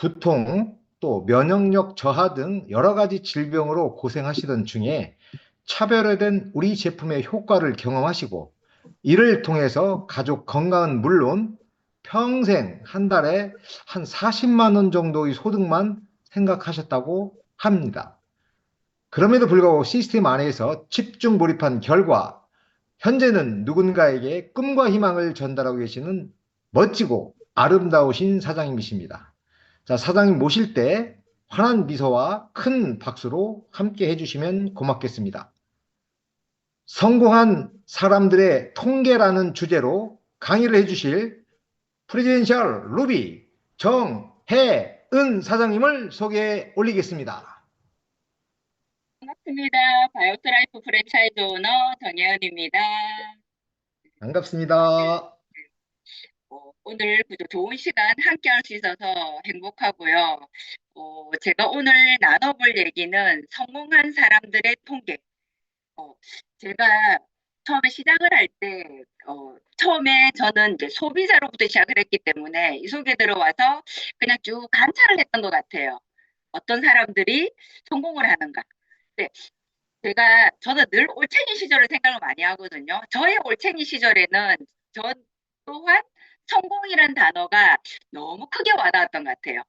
두통, 또 면역력 저하 등 여러 가지 질병으로 고생하시던 중에 차별화된 우리 제품의 효과를 경험하시고 이를 통해서 가족 건강은 물론 평생 한 달에 한 40만 원 정도의 소득만 생각하셨다고 합니다. 그럼에도 불구하고 시스템 안에서 집중 몰입한 결과 현재는 누군가에게 꿈과 희망을 전달하고 계시는 멋지고 아름다우신 사장님이십니다. 자, 사장님 모실 때 환한 미소와 큰 박수로 함께 해주시면 고맙겠습니다. 성공한 사람들의 통계라는 주제로 강의를 해주실 프레지den셜 루비 정혜은 사장님을 소개해 올리겠습니다. 반갑습니다. 바이오트라이프 프랜차이즈 오너 정혜은입니다. 반갑습니다. 오늘 그저 좋은 시간 함께 할 수 있어서 행복하고요. 제가 오늘 나눠볼 얘기는 성공한 사람들의 통계. 어, 제가 처음에 시작을 할 때, 처음에 저는 이제 소비자로부터 시작을 했기 때문에 이 속에 들어와서 그냥 쭉 관찰을 했던 것 같아요. 어떤 사람들이 성공을 하는가. 네, 저는 늘 올챙이 시절을 생각을 많이 하거든요. 저의 올챙이 시절에는 저 또한 성공이란 단어가 너무 크게 와닿았던 것 같아요.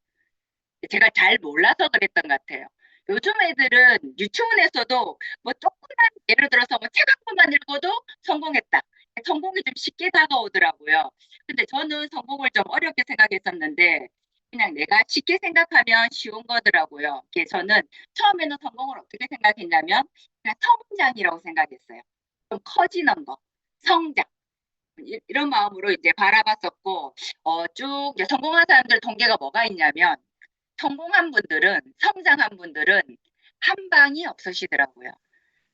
제가 잘 몰라서 그랬던 것 같아요. 요즘 애들은 유치원에서도 뭐 조금만 예를 들어서 뭐 책 한 권만 읽어도 성공했다. 성공이 좀 쉽게 다가오더라고요. 근데 저는 성공을 좀 어렵게 생각했었는데 그냥 내가 쉽게 생각하면 쉬운 거더라고요. 저는 처음에는 성공을 어떻게 생각했냐면 그냥 성장이라고 생각했어요. 좀 커지는 거, 성장. 이런 마음으로 이제 바라봤었고, 쭉 이제 성공한 사람들 통계가 뭐가 있냐면 성공한 분들은, 성장한 분들은 한 방이 없으시더라고요.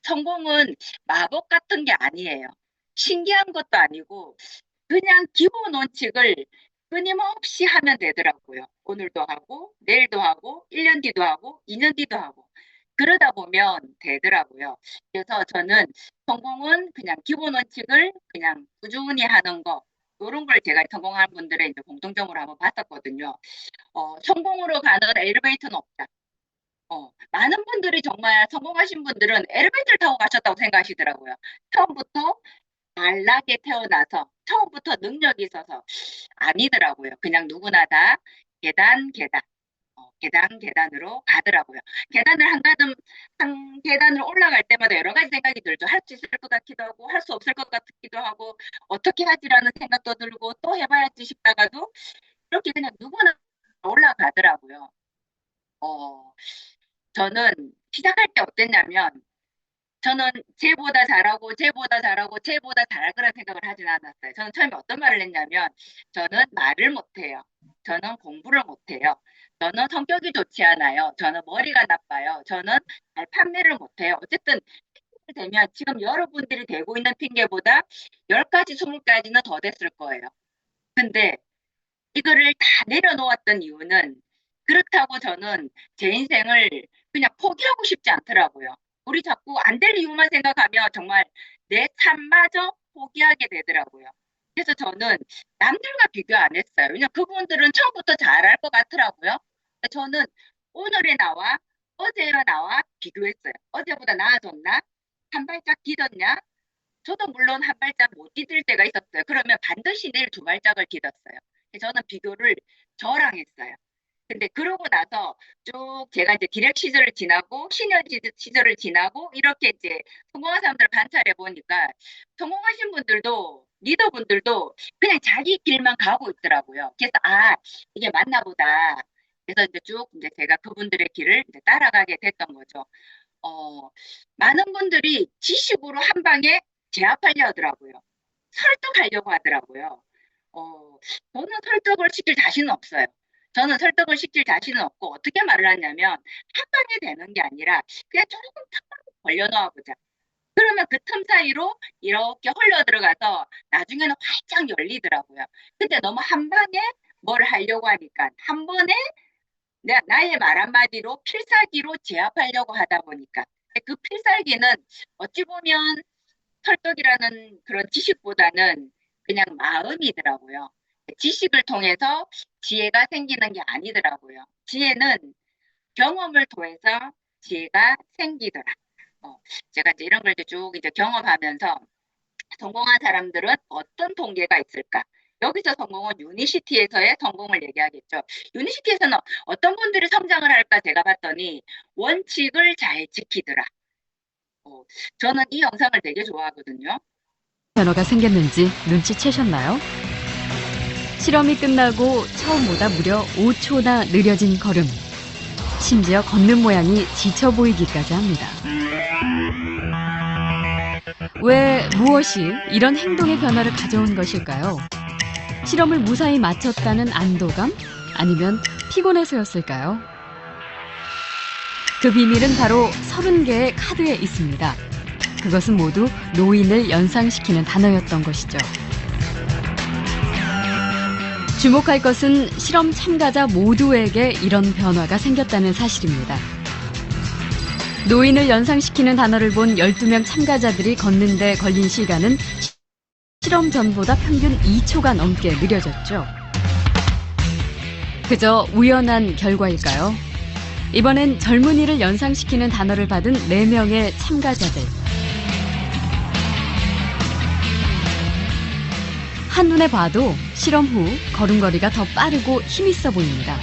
성공은 마법 같은 게 아니에요. 신기한 것도 아니고 그냥 기본 원칙을 끊임없이 하면 되더라고요. 오늘도 하고 내일도 하고 1년 뒤도 하고 2년 뒤도 하고 그러다 보면 되더라고요. 그래서 저는 성공은 그냥 기본 원칙을 그냥 꾸준히 하는 거 이런 걸 제가 성공한 분들의 이제 공통점으로 한번 봤었거든요. 성공으로 가는 엘리베이터는 없다. 많은 분들이 정말 성공하신 분들은 엘리베이터를 타고 가셨다고 생각하시더라고요. 처음부터 잘나게 태어나서 처음부터 능력이 있어서 아니더라고요. 그냥 누구나 다 계단, 계단, 계단, 계단으로 가더라고요. 계단을 한 계단을 올라갈 때마다 여러 가지 생각이 들죠. 할 수 있을 것 같기도 하고, 할 수 없을 것 같기도 하고, 어떻게 하지라는 생각도 들고, 또 해봐야지 싶다가도, 이렇게 그냥 누구나 올라가더라고요. 어, 저는 시작할 때 어땠냐면, 저는 쟤보다 잘하고, 쟤보다 잘하고, 쟤보다 잘할 거란 생각을 하진 않았어요. 저는 처음에 어떤 말을 했냐면, 저는 말을 못해요. 저는 공부를 못해요. 저는 성격이 좋지 않아요. 저는 머리가 나빠요. 저는 잘 판매를 못해요. 어쨌든 되면 지금 여러분들이 대고 있는 핑계보다 10가지, 20가지는 더 됐을 거예요. 근데 이거를 다 내려놓았던 이유는 그렇다고 저는 제 인생을 그냥 포기하고 싶지 않더라고요. 우리 자꾸 안 될 이유만 생각하면 정말 내 삶마저 포기하게 되더라고요. 그래서 저는 남들과 비교 안 했어요. 왜냐면 그분들은 처음부터 잘할 것 같더라고요. 저는 오늘의 나와 어제의 나와 비교했어요. 어제보다 나아졌나? 한 발짝 디뎠냐? 저도 물론 한 발짝 못 디딜 때가 있었어요. 그러면 반드시 내일 두 발짝을 디뎠어요. 저는 비교를 저랑 했어요. 근데 그러고 나서 쭉 제가 이제 디렉 시절을 지나고 시니어 시절을 지나고 이렇게 이제 성공한 사람들을 관찰해 보니까 성공하신 분들도 리더분들도 그냥 자기 길만 가고 있더라고요. 그래서 이게 맞나 보다. 그래서 이제 쭉 이제 제가 그분들의 길을 이제 따라가게 됐던 거죠. 어, 많은 분들이 지식으로 한 방에 제압하려 하더라고요. 설득하려고 하더라고요. 저는 설득을 시킬 자신은 없어요. 저는 설득을 시킬 자신은 없고 어떻게 말을 하냐면 한 방에 되는 게 아니라 그냥 조금 틈만 벌려놓아 보자. 그러면 그 틈 사이로 이렇게 흘러 들어가서 나중에는 활짝 열리더라고요. 근데 너무 한 방에 뭘 하려고 하니까 한 번에 나의 말 한마디로 필살기로 제압하려고 하다 보니까 그 필살기는 어찌 보면 설득이라는 그런 지식보다는 그냥 마음이더라고요. 지식을 통해서 지혜가 생기는 게 아니더라고요. 지혜는 경험을 통해서 지혜가 생기더라. 제가 이제 이런 걸 쭉 이제 경험하면서 성공한 사람들은 어떤 통계가 있을까? 여기서 성공은 유니시티에서의 성공을 얘기하겠죠. 유니시티에서는 어떤 분들이 성장을 할까 제가 봤더니 원칙을 잘 지키더라. 저는 이 영상을 되게 좋아하거든요. 변화가 생겼는지 눈치채셨나요? 실험이 끝나고 처음보다 무려 5초나 느려진 걸음. 심지어 걷는 모양이 지쳐 보이기까지 합니다. 왜, 무엇이 이런 행동의 변화를 가져온 것일까요? 실험을 무사히 마쳤다는 안도감? 아니면 피곤해서였을까요? 그 비밀은 바로 30개의 카드에 있습니다. 그것은 모두 노인을 연상시키는 단어였던 것이죠. 주목할 것은 실험 참가자 모두에게 이런 변화가 생겼다는 사실입니다. 노인을 연상시키는 단어를 본 12명 참가자들이 걷는 데 걸린 시간은 실험 전보다 평균 2초가 넘게 느려졌죠. 그저 우연한 결과일까요? 이번엔 젊은이를 연상시키는 단어를 받은 4명의 참가자들. 한눈에 봐도 실험 후 걸음걸이가 더 빠르고 힘있어 보입니다.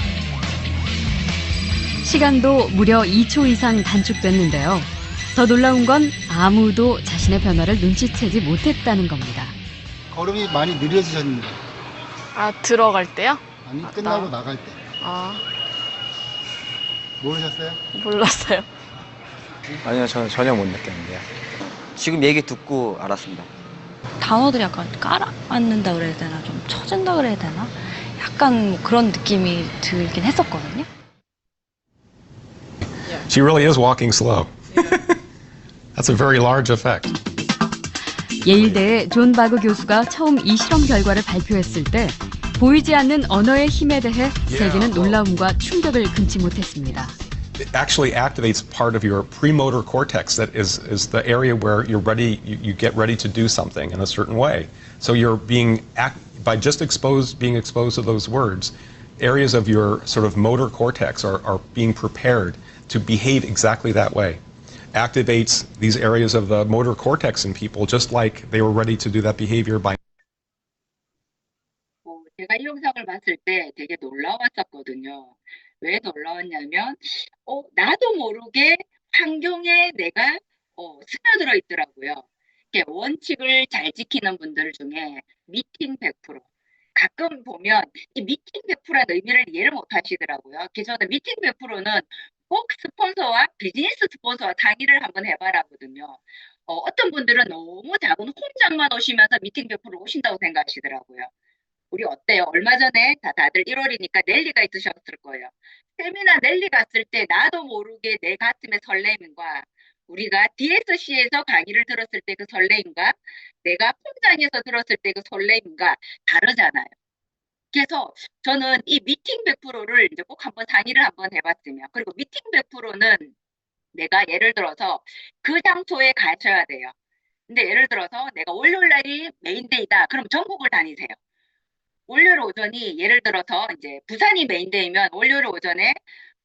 시간도 무려 2초 이상 단축됐는데요. 더 놀라운 건 아무도 자신의 변화를 눈치채지 못했다는 겁니다. 걸음이 많이 느려지셨는데. 아, 들어갈 때요? 아니, 아, 끝나고 나갈 때. 아, 모르셨어요? 몰랐어요. 아니요, 저는 전혀 못 느꼈는데요. 지금 얘기 듣고 알았습니다. 단어들이 약간 깔아앉는다 그래야 되나, 좀 처진다 그래야 되나, 약간 뭐 그런 느낌이 들긴 했었거든요. She really is walking slow. That's a very large effect. 예일대의 존 바그 교수가 처음 이 실험 결과를 발표했을 때 보이지 않는 언어의 힘에 대해 세계는 놀라움과 충격을 금치 못했습니다. It actually activates part of your premotor cortex that is the area where you're ready, you get ready to do something in a certain way. So you're by just being exposed to those words, areas of your sort of motor cortex are being prepared to behave exactly that way. Activates these areas of the motor cortex in people just like they were ready to do that behavior by. 제가 이 영상을 봤을 때 되게 놀라웠었거든요. 왜 놀라웠냐면, 나도 모르게 환경에 내가 스며들어 있더라고요. 이렇게 원칙을 잘 지키는 분들 중에 미팅 100%. 가끔 보면 이 미팅 100%라는 의미를 이해를 못 하시더라고요. 그래서 저는 미팅 100%는 꼭 스폰서와 비즈니스 스폰서와 상의를 한번 해봐라거든요. 어떤 분들은 너무 작은 홈장만 오시면서 미팅 100% 오신다고 생각하시더라고요. 우리 어때요? 얼마 전에 다들 1월이니까 랠리가 있으셨을 거예요. 세미나 랠리 갔을 때 나도 모르게 내 가슴의 설렘과 우리가 DSC에서 강의를 들었을 때 그 설렘과 내가 홈장에서 들었을 때 그 설렘과 다르잖아요. 그래서 저는 이 미팅 100%를 이제 꼭 한번 상의를 한번 해봤으면, 그리고 미팅 100%는 내가 예를 들어서 그 장소에 가셔야 돼요. 근데 예를 들어서 내가 월요일 날이 메인데이다. 그럼 전국을 다니세요. 월요일 오전이 예를 들어서 이제 부산이 메인데이면 월요일 오전에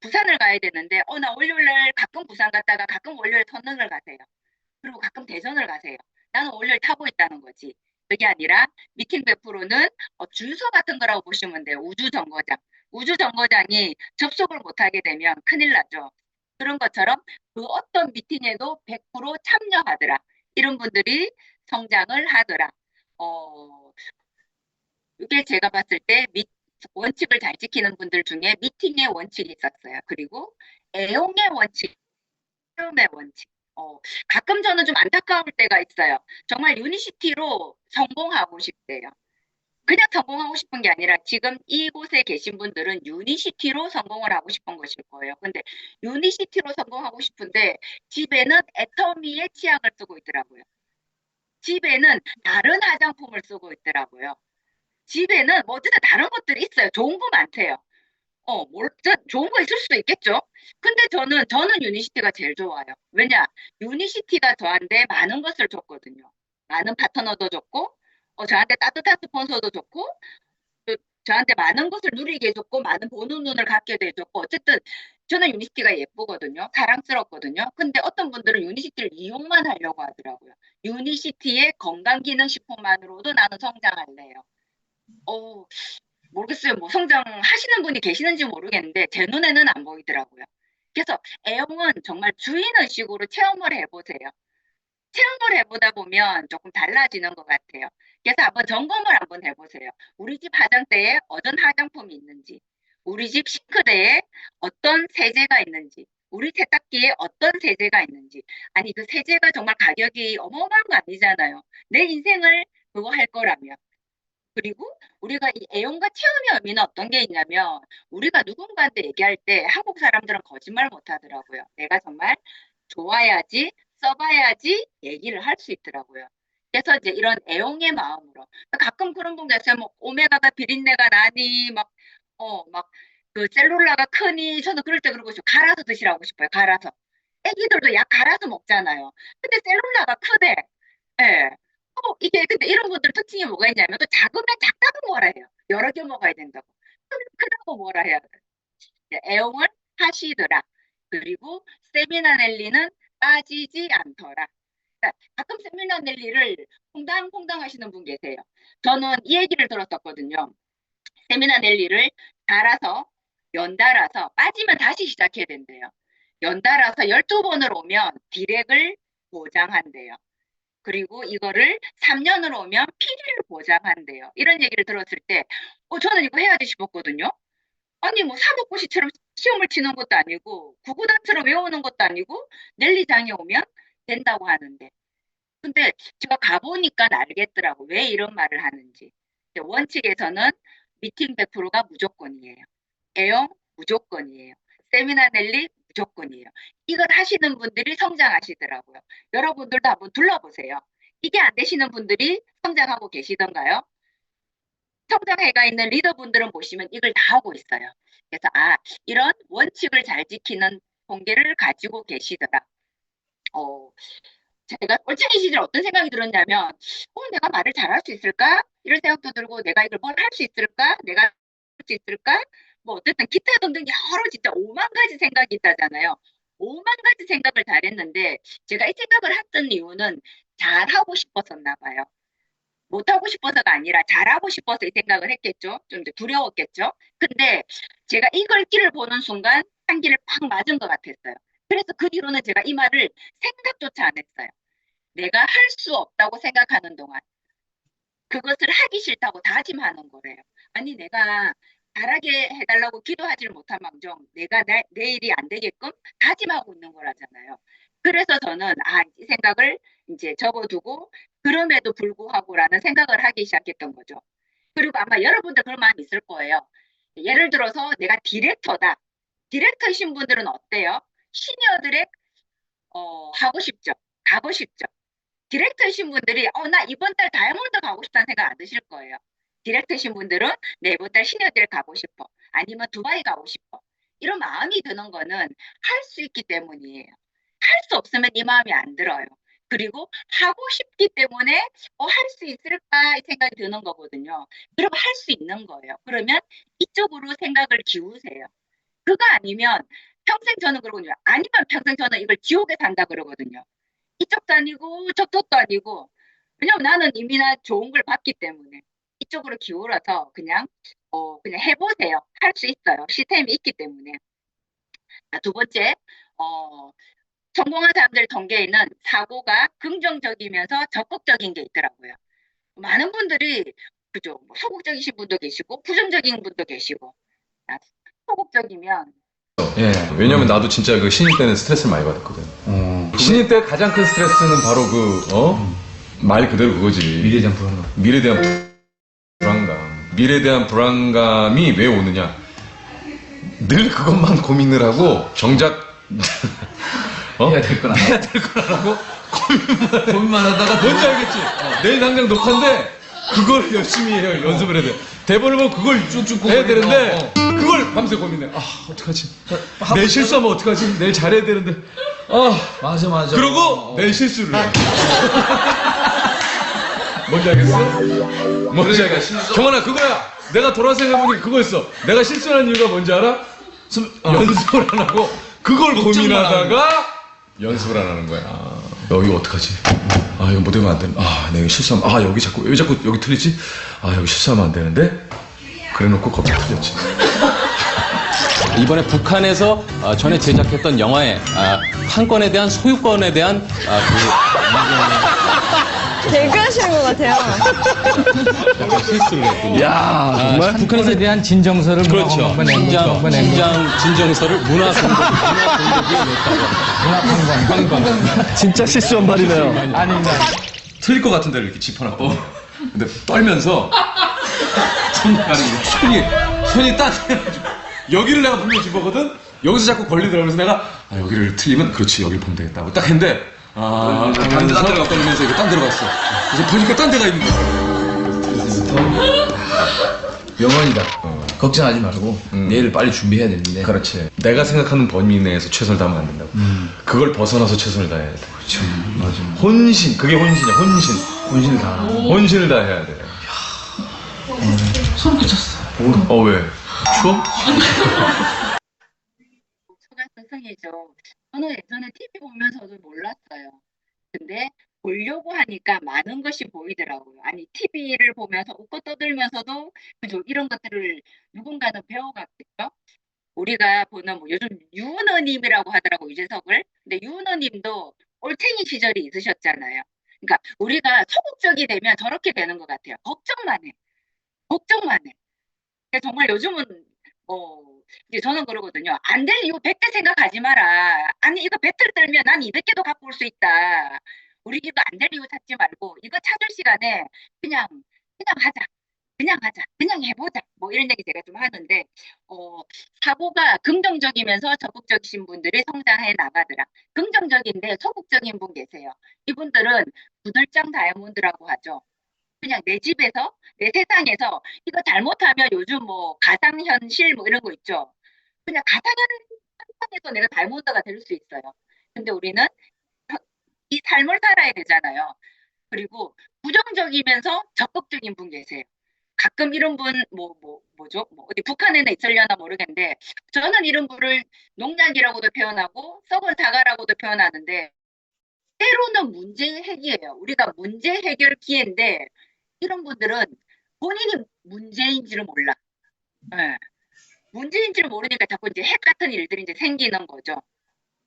부산을 가야 되는데 나 월요일 날 가끔 부산 갔다가 가끔 월요일 선릉을 가세요. 그리고 가끔 대전을 가세요. 나는 월요일 타고 있다는 거지. 그게 아니라 미팅 100%는 주소 같은 거라고 보시면 돼요. 우주정거장. 우주정거장이 접속을 못하게 되면 큰일 나죠. 그런 것처럼 그 어떤 미팅에도 100% 참여하더라. 이런 분들이 성장을 하더라. 이게 제가 봤을 때 원칙을 잘 지키는 분들 중에 미팅의 원칙이 있었어요. 그리고 애용의 원칙, 배움의 원칙. 가끔 저는 좀 안타까울 때가 있어요. 정말 유니시티로 성공하고 싶대요. 그냥 성공하고 싶은 게 아니라 지금 이곳에 계신 분들은 유니시티로 성공을 하고 싶은 것일 거예요. 근데 유니시티로 성공하고 싶은데 집에는 애터미의 치약을 쓰고 있더라고요. 집에는 다른 화장품을 쓰고 있더라고요. 집에는 뭐 어쨌든 다른 것들이 있어요. 좋은 거 많대요. 좋은 거 있을 수도 있겠죠. 근데 저는 유니시티가 제일 좋아요. 왜냐? 유니시티가 저한테 많은 것을 줬거든요. 많은 파트너도 줬고, 저한테 따뜻한 스폰서도 줬고, 또 저한테 많은 것을 누리게 해줬고 많은 보는 눈을 갖게도 해줬고 어쨌든 저는 유니시티가 예쁘거든요. 사랑스럽거든요. 근데 어떤 분들은 유니시티를 이용만 하려고 하더라고요. 유니시티의 건강기능식품만으로도 나는 성장할래요. 모르겠어요. 뭐 성장하시는 분이 계시는지 모르겠는데 제 눈에는 안 보이더라고요. 그래서 애용은 정말 주인의식으로 체험을 해보세요. 체험을 해보다 보면 조금 달라지는 것 같아요. 그래서 한번 점검을 한번 해보세요. 우리 집 화장대에 어떤 화장품이 있는지, 우리 집 싱크대에 어떤 세제가 있는지, 우리 세탁기에 어떤 세제가 있는지. 아니 그 세제가 정말 가격이 어마어마한 거 아니잖아요. 내 인생을 그거 할 거라면. 그리고 우리가 이 애용과 체험의 의미는 어떤 게 있냐면 우리가 누군가한테 얘기할 때 한국 사람들은 거짓말 못 하더라고요. 내가 정말 좋아야지 써봐야지 얘기를 할 수 있더라고요. 그래서 이제 이런 애용의 마음으로 가끔 그런 분 계세요. 뭐 오메가가 비린내가 나니 막 그 셀룰라가 크니 저는 그럴 때 그러고 싶어요. 갈아서 드시라고 싶어요. 갈아서. 애기들도 약 갈아서 먹잖아요. 근데 셀룰라가 크대. 예. 이게 근데 이런 분들 특징이 뭐가 있냐면 또 작으면 작다고 뭐라 해요. 여러 개 먹어야 된다고. 크다고 뭐라 해야 돼. 애용을 하시더라. 그리고 세미나넬리는 빠지지 않더라. 그러니까 가끔 세미나넬리를 퐁당퐁당 하시는 분 계세요. 저는 이 얘기를 들었었거든요. 세미나넬리를 달아서 연달아서 빠지면 다시 시작해야 된대요. 연달아서 12번을 오면 디렉을 보장한대요. 그리고 이거를 3년으로 오면 PD를 보장한대요. 이런 얘기를 들었을 때 저는 이거 해야지 싶었거든요. 아니 뭐 사법고시처럼 시험을 치는 것도 아니고 구구단처럼 외우는 것도 아니고 넬리장에 오면 된다고 하는데 근데 제가 가보니까 알겠더라고. 왜 이런 말을 하는지. 원칙에서는 미팅 100%가 무조건이에요. 애용 무조건이에요. 세미나넬리 무조건이에요. 이걸 하시는 분들이 성장하시더라고요. 여러분들도 한번 둘러보세요. 이게 안 되시는 분들이 성장하고 계시던가요? 성장해가 있는 리더분들은 보시면 이걸 다 하고 있어요. 그래서 이런 원칙을 잘 지키는 통계를 가지고 계시더라. 제가 올챙이 시절 어떤 생각이 들었냐면 내가 말을 잘할 수 있을까? 이런 생각도 들고 내가 이걸 뭘 할 수 있을까? 내가 할 수 있을까? 뭐 어쨌든 기타 등등 여러 진짜 5만 가지 생각이 있다잖아요. 5만 가지 생각을 다 했는데 제가 이 생각을 했던 이유는 잘하고 싶었었나 봐요. 못하고 싶어서가 아니라 잘하고 싶어서 이 생각을 했겠죠. 좀 이제 두려웠겠죠. 근데 제가 이 글귀를 보는 순간 한기를 팍 맞은 것 같았어요. 그래서 그 뒤로는 제가 이 말을 생각조차 안 했어요. 내가 할 수 없다고 생각하는 동안 그것을 하기 싫다고 다짐하는 거래요. 아니 내가 잘하게 해달라고 기도하지를 못한 망정 내가 내일이 안 되게끔 다짐하고 있는 거라잖아요. 그래서 저는 이 생각을 이제 접어두고 그럼에도 불구하고라는 생각을 하기 시작했던 거죠. 그리고 아마 여러분들 그런 마음이 있을 거예요. 예를 들어서 내가 디렉터다. 디렉터이신 분들은 어때요? 시니어들의 하고 싶죠. 가고 싶죠. 디렉터이신 분들이 나 이번 달 다이아몬드 가고 싶다는 생각 안 드실 거예요. 디렉터이신 분들은 내 이번 달 시니어들 가고 싶어. 아니면 두바이 가고 싶어. 이런 마음이 드는 거는 할 수 있기 때문이에요. 할 수 없으면 이 마음이 안 들어요. 그리고 하고 싶기 때문에 할 수 있을까 이 생각이 드는 거거든요. 그럼 할 수 있는 거예요. 그러면 이쪽으로 생각을 기우세요. 그거 아니면 평생 저는 그러거든요. 아니면 평생 저는 이걸 지옥에 산다 그러거든요. 이쪽도 아니고 저쪽도 아니고 왜냐면 나는 이미나 좋은 걸 봤기 때문에 이쪽으로 기울어서 그냥 해보세요. 할 수 있어요. 시스템이 있기 때문에. 두 번째 성공한 사람들 통계에는 사고가 긍정적이면서 적극적인 게 있더라고요. 많은 분들이 그죠. 뭐 소극적이신 분도 계시고 부정적인 분도 계시고 소극적이면 예, 왜냐면 나도 진짜 그 신인 때는 스트레스를 많이 받았거든. 신인 때 가장 큰 스트레스는 바로 말 그대로 그거지. 미래에 대한 불안감. 미래에 대한 불안감이 왜 오느냐. 늘 그것만 고민을 하고 정작 해야 될 건 안 하고 고민만 하다가 뭔지 알겠지? 내일 당장 녹화인데 그걸 열심히 해요. 연습을 해야 돼. 대본을 보면 그걸 쭉쭉 해야 되는데 그걸 밤새 고민해. 어떡하지? 내일 실수하면 어떡하지? 내일 잘해야 되는데. 맞아. 그러고 내일 실수를 해. 뭔지 알겠어? 뭔지 알겠어? 경환아 그거야. 내가 돌아 생각해보니 그거였어. 내가 실수한 이유가 뭔지 알아? 연습을 안 하고 그걸 고민하다가 연습을 안 하는 거야. 이거 어떡하지? 이거 못 하면 안 되는. 내가 실수하면 여기 자꾸 여기 틀리지? 여기 실수하면 안 되는데. 그래놓고 거기 틀렸지. 이번에 북한에서 전에 제작했던 영화의 한 건에 대한 소유권에 대한 개그하시는 것 같아요. 실수를 했군요. 야, 정말? 북한에 대한 진정서를 그렇죠. 진정서를 문화공덕위에 냈다고. 진짜 실수한 말이네요. 아닙니다. 틀릴 것 같은 데를 이렇게 짚어놨고. 근데 떨면서 손이 따뜻해가지고 여기를 내가 분명히 짚었거든. 여기서 자꾸 걸리더라고. 그래서 내가 여기를 틀리면 그렇지 여기를 보면 되겠다고 딱 했는데 딴 데가 떨리면서 이거 딴 데로 갔어. 그래서 보니까 딴 데가 있는 거야. 명언이다. 걱정하지 말고 내일 빨리 준비해야 되는데. 그렇지. 내가 생각하는 범위 내에서 최선을 다하면 안 된다고. 그걸 벗어나서 최선을 다해야 돼. 그렇죠. 맞아. 혼신. 그게 혼신이야. 혼신. 혼신을 다. 혼신을 다해야 돼. 소름 끼쳤어. 왜? 추워? 초가스승이죠. 저는 예전에 TV 보면서도 몰랐어요. 근데 보려고 하니까 많은 것이 보이더라고요. 아니 TV를 보면서 웃고 떠들면서도 그죠? 이런 것들을 누군가는 배워갔겠죠. 우리가 보는 요즘 유은호님이라고 하더라고 유재석을. 근데 유은호님도 올챙이 시절이 있으셨잖아요. 그러니까 우리가 소극적이 되면 저렇게 되는 것 같아요. 걱정만 해. 걱정만 해. 그러니까 정말 요즘은 이제 저는 그러거든요. 안 될 이유 100개 생각하지 마라. 아니 이거 배틀 떨면 난 200개도 갖고 올 수 있다. 우리 이거 안 될 이유 찾지 말고 이거 찾을 시간에 그냥 하자. 그냥 해보자. 뭐 이런 얘기 제가 좀 하는데 사고가 긍정적이면서 적극적이신 분들이 성장해 나가더라. 긍정적인데 소극적인 분 계세요. 이분들은 구들장 다이아몬드라고 하죠. 그냥 내 집에서 내 세상에서 이거 잘못하면 요즘 뭐 가상현실 뭐 이런 거 있죠. 그냥 가상현실에서 내가 다이아몬드가 될 수 있어요. 근데 우리는 이 삶을 살아야 되잖아요. 그리고 부정적이면서 적극적인 분 계세요. 가끔 이런 분 뭐죠? 어디 북한에나 있으려나 모르겠는데 저는 이런 분을 농약이라고도 표현하고 썩은 사과라고도 표현하는데 때로는 문제 해결이에요. 우리가 문제 해결 기회인데 이런 분들은 본인이 문제인지를 몰라. 네. 문제인지를 모르니까 자꾸 이제 핵 같은 일들이 이제 생기는 거죠.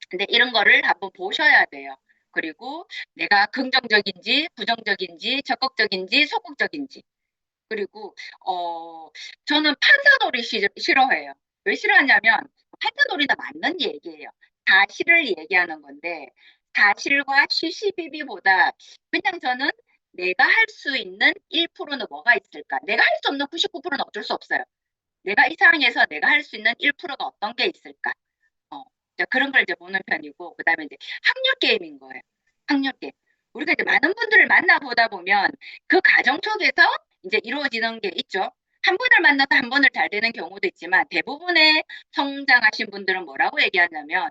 근데 이런 거를 한번 보셔야 돼요. 그리고 내가 긍정적인지 부정적인지 적극적인지 소극적인지. 그리고 저는 판사놀이 싫어해요. 왜 싫어하냐면 판사놀이는 맞는 얘기예요. 사실을 얘기하는 건데 사실과 시시비비보다 그냥 저는 내가 할 수 있는 1%는 뭐가 있을까? 내가 할 수 없는 99%는 어쩔 수 없어요. 내가 이 상황에서 내가 할 수 있는 1%가 어떤 게 있을까? 그런 걸 이제 보는 편이고, 그 다음에 이제 확률 게임인 거예요. 확률 게임. 우리가 이제 많은 분들을 만나보다 보면 그 과정 속에서 이제 이루어지는 게 있죠. 한 분을 만나서 한 번을 잘 되는 경우도 있지만 대부분의 성장하신 분들은 뭐라고 얘기하냐면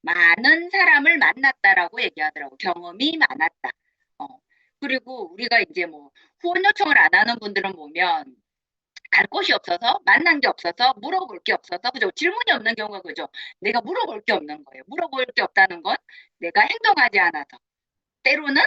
많은 사람을 만났다라고 얘기하더라고. 경험이 많았다. 그리고 우리가 이제 뭐 후원 요청을 안 하는 분들은 보면 갈 곳이 없어서 만난 게 없어서 물어볼 게 없어서 그죠? 질문이 없는 경우가 그죠? 내가 물어볼 게 없는 거예요. 물어볼 게 없다는 건 내가 행동하지 않아서 때로는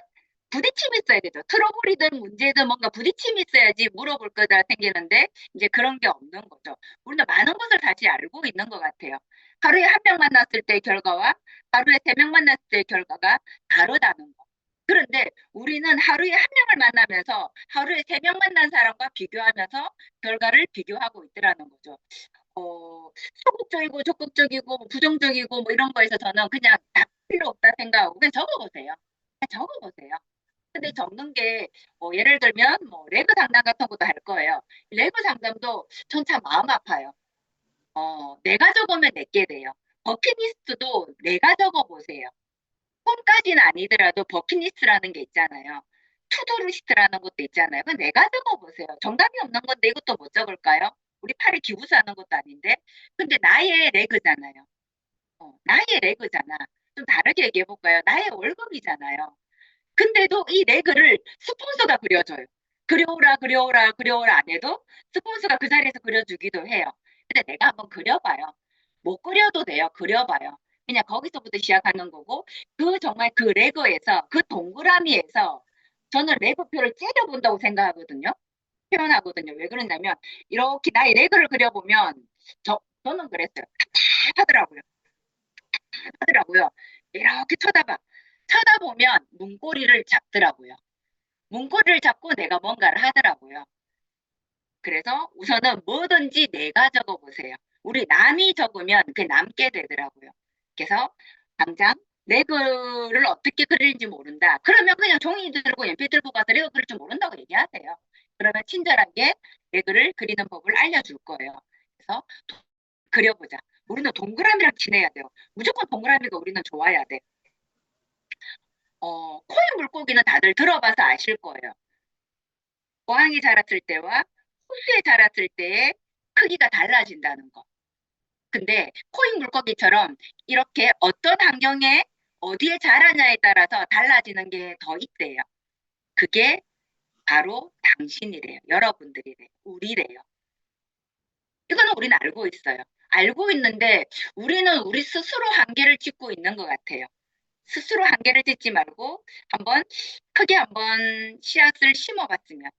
부딪힘이 있어야 되죠. 트러블이든 문제든 뭔가 부딪힘이 있어야지 물어볼 거다 생기는데 이제 그런 게 없는 거죠. 우리는 많은 것을 다시 알고 있는 것 같아요. 하루에 한 명 만났을 때 결과와 하루에 3명 만났을 때 결과가 다르다는 거. 그런데 우리는 하루에 한 명을 만나면서 하루에 3명 만난 사람과 비교하면서 결과를 비교하고 있더라는 거죠. 소극적이고 적극적이고 부정적이고 뭐 이런 거에서 저는 그냥 다 필요 없다 생각하고 그냥 적어보세요. 그냥 적어보세요. 근데 적는 게 예를 들면 뭐 레그 상담 같은 것도 할 거예요. 레그 상담도 전 참 마음 아파요. 내가 적으면 내게 돼요. 버킷리스트도 내가 적어보세요. 홈까지는 아니더라도 버킷리스트라는 게 있잖아요. 투두리스트라는 것도 있잖아요. 그건 내가 적어보세요. 정답이 없는 건데 이것도 못 적을까요? 우리 팔에 기부스하는 것도 아닌데. 근데 나의 레그잖아요. 나의 레그잖아. 좀 다르게 얘기해볼까요? 나의 월급이잖아요. 근데도 이 레그를 스폰서가 그려줘요. 그려오라 안 해도 스폰서가 그 자리에서 그려주기도 해요. 근데 내가 한번 그려봐요. 못 그려도 돼요. 그려봐요. 그냥 거기서부터 시작하는 거고, 정말 그 레고에서, 그 동그라미에서 저는 레고표를 째려본다고 생각하거든요. 표현하거든요. 왜 그러냐면, 이렇게 나의 레고를 그려보면, 저는 그랬어요. 하더라고요. 이렇게 쳐다보면 문고리를 잡더라고요. 문고리를 잡고 내가 뭔가를 하더라고요. 그래서 우선은 뭐든지 내가 적어보세요. 우리 남이 적으면 그게 남게 되더라고요. 그래서 당장 레고를 어떻게 그리는지 모른다. 그러면 그냥 종이 들고 연필 들고 가서 레고 그릴 줄 모른다고 얘기하세요. 그러면 친절하게 레고를 그리는 법을 알려줄 거예요. 그래서 그려보자. 우리는 동그라미랑 친해야 돼요. 무조건 동그라미가 우리는 좋아야 돼. 코인 물고기는 다들 들어봐서 아실 거예요. 어항이 자랐을 때와 호수에 자랐을 때의 크기가 달라진다는 거. 근데 코인 물고기처럼 이렇게 어떤 환경에 어디에 자라냐에 따라서 달라지는 게 더 있대요. 그게 바로 당신이래요. 여러분들이래요. 우리래요. 이거는 우리는 알고 있어요. 알고 있는데 우리는 우리 스스로 한계를 짓고 있는 것 같아요. 스스로 한계를 짓지 말고 크게 한번 씨앗을 심어봤으면,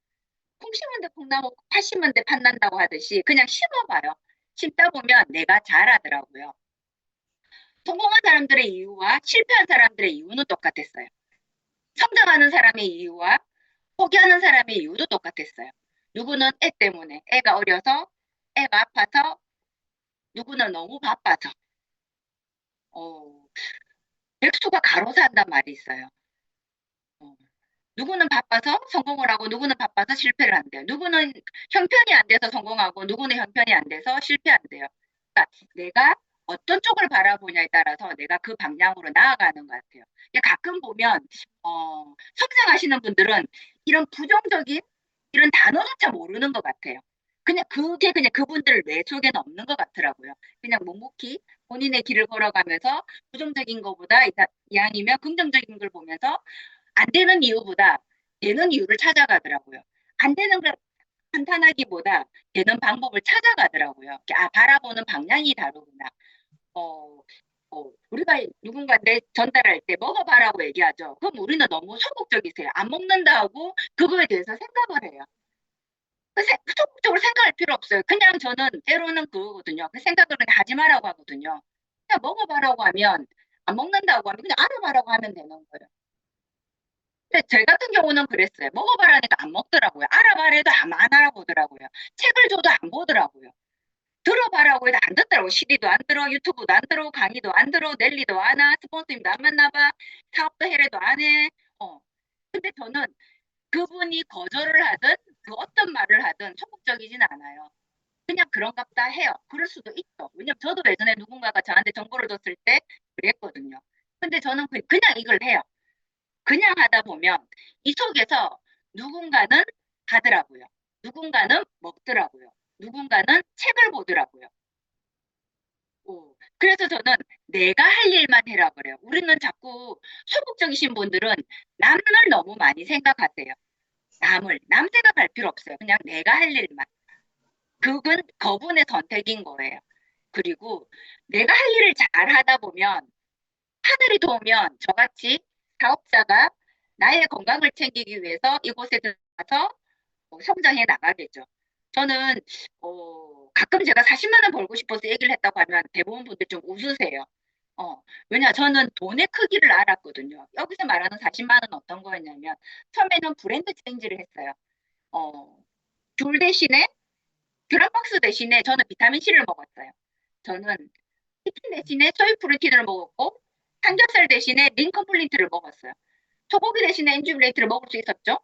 콩 심은 데 콩나무, 팥 심은 데 팥 난다고 하듯이 그냥 심어봐요. 심다 보면 내가 자라더라고요. 성공한 사람들의 이유와 실패한 사람들의 이유는 똑같았어요. 성장하는 사람의 이유와 포기하는 사람의 이유도 똑같았어요. 누구는 애 때문에, 애가 어려서, 애가 아파서, 누구는 너무 바빠서. 백수가 가로사 한단 말이 있어요. 누구는 바빠서 성공을 하고 누구는 바빠서 실패를 한대요. 누구는 형편이 안 돼서 성공하고 누구는 형편이 안 돼서 실패한대요. 그러니까 내가 어떤 쪽을 바라보냐에 따라서 내가 그 방향으로 나아가는 것 같아요. 가끔 보면 성장하시는 분들은 이런 부정적인 이런 단어조차 모르는 것 같아요. 그게 그냥 그분들 뇌 속에는 없는 것 같더라고요. 그냥 묵묵히 본인의 길을 걸어가면서 부정적인 것보다 이왕이면 긍정적인 걸 보면서 안 되는 이유보다 되는 이유를 찾아가더라고요. 안 되는 걸 판단하기보다 되는 방법을 찾아가더라고요. 바라보는 방향이 다르구나. 우리가 누군가한테 전달할 때 먹어봐라고 얘기하죠. 그럼 우리는 너무 소극적이세요. 안 먹는다 하고 그거에 대해서 생각을 해요. 소극적으로 생각할 필요 없어요. 그냥 저는 때로는 그거거든요. 그 생각을 그냥 하지 말라고 하거든요. 그냥 먹어봐라고 하면, 안 먹는다고 하면 그냥 알아봐라고 하면 되는 거예요. 근데 저 같은 경우는 그랬어요. 먹어봐라니까 안 먹더라고요. 알아봐라도 안 알아보더라고요. 책을 줘도 안 보더라고요. 들어봐라고 해도 안 듣더라고요. CD도 안 들어, 유튜브도 안 들어, 강의도 안 들어, 랠리도 안 와, 스폰서님도 안 만나봐, 사업도 해래도 안 해. 근데 저는 그분이 거절을 하든 그 어떤 말을 하든 소극적이진 않아요. 그냥 그런갑다 해요. 그럴 수도 있죠. 왜냐면 저도 예전에 누군가가 저한테 정보를 줬을 때 그랬거든요. 근데 저는 그냥 이걸 해요. 그냥 하다 보면 이 속에서 누군가는 하더라고요. 누군가는 먹더라고요. 누군가는 책을 보더라고요. 그래서 저는 내가 할 일만 해라 그래요. 우리는 자꾸 소극적이신 분들은 남을 너무 많이 생각하세요. 남 생각할 필요 없어요. 그냥 내가 할 일만. 그건 그분의 선택인 거예요. 그리고 내가 할 일을 잘 하다 보면 하늘이 도우면 저같이 사업자가 나의 건강을 챙기기 위해서 이곳에 들어가서 성장해 나가겠죠. 저는 가끔 제가 40만 원 벌고 싶어서 얘기를 했다고 하면 대부분 분들 좀 웃으세요. 왜냐 저는 돈의 크기를 알았거든요. 여기서 말하는 40만 원 어떤 거였냐면 처음에는 브랜드 체인지를 했어요. 귤 한 박스 대신에 저는 비타민C를 먹었어요. 저는 치킨 대신에 소이 프로틴을 먹었고 삼겹살 대신에 링컨플린트를 먹었어요. 소고기 대신에 엔주블레이트를 먹을 수 있었죠.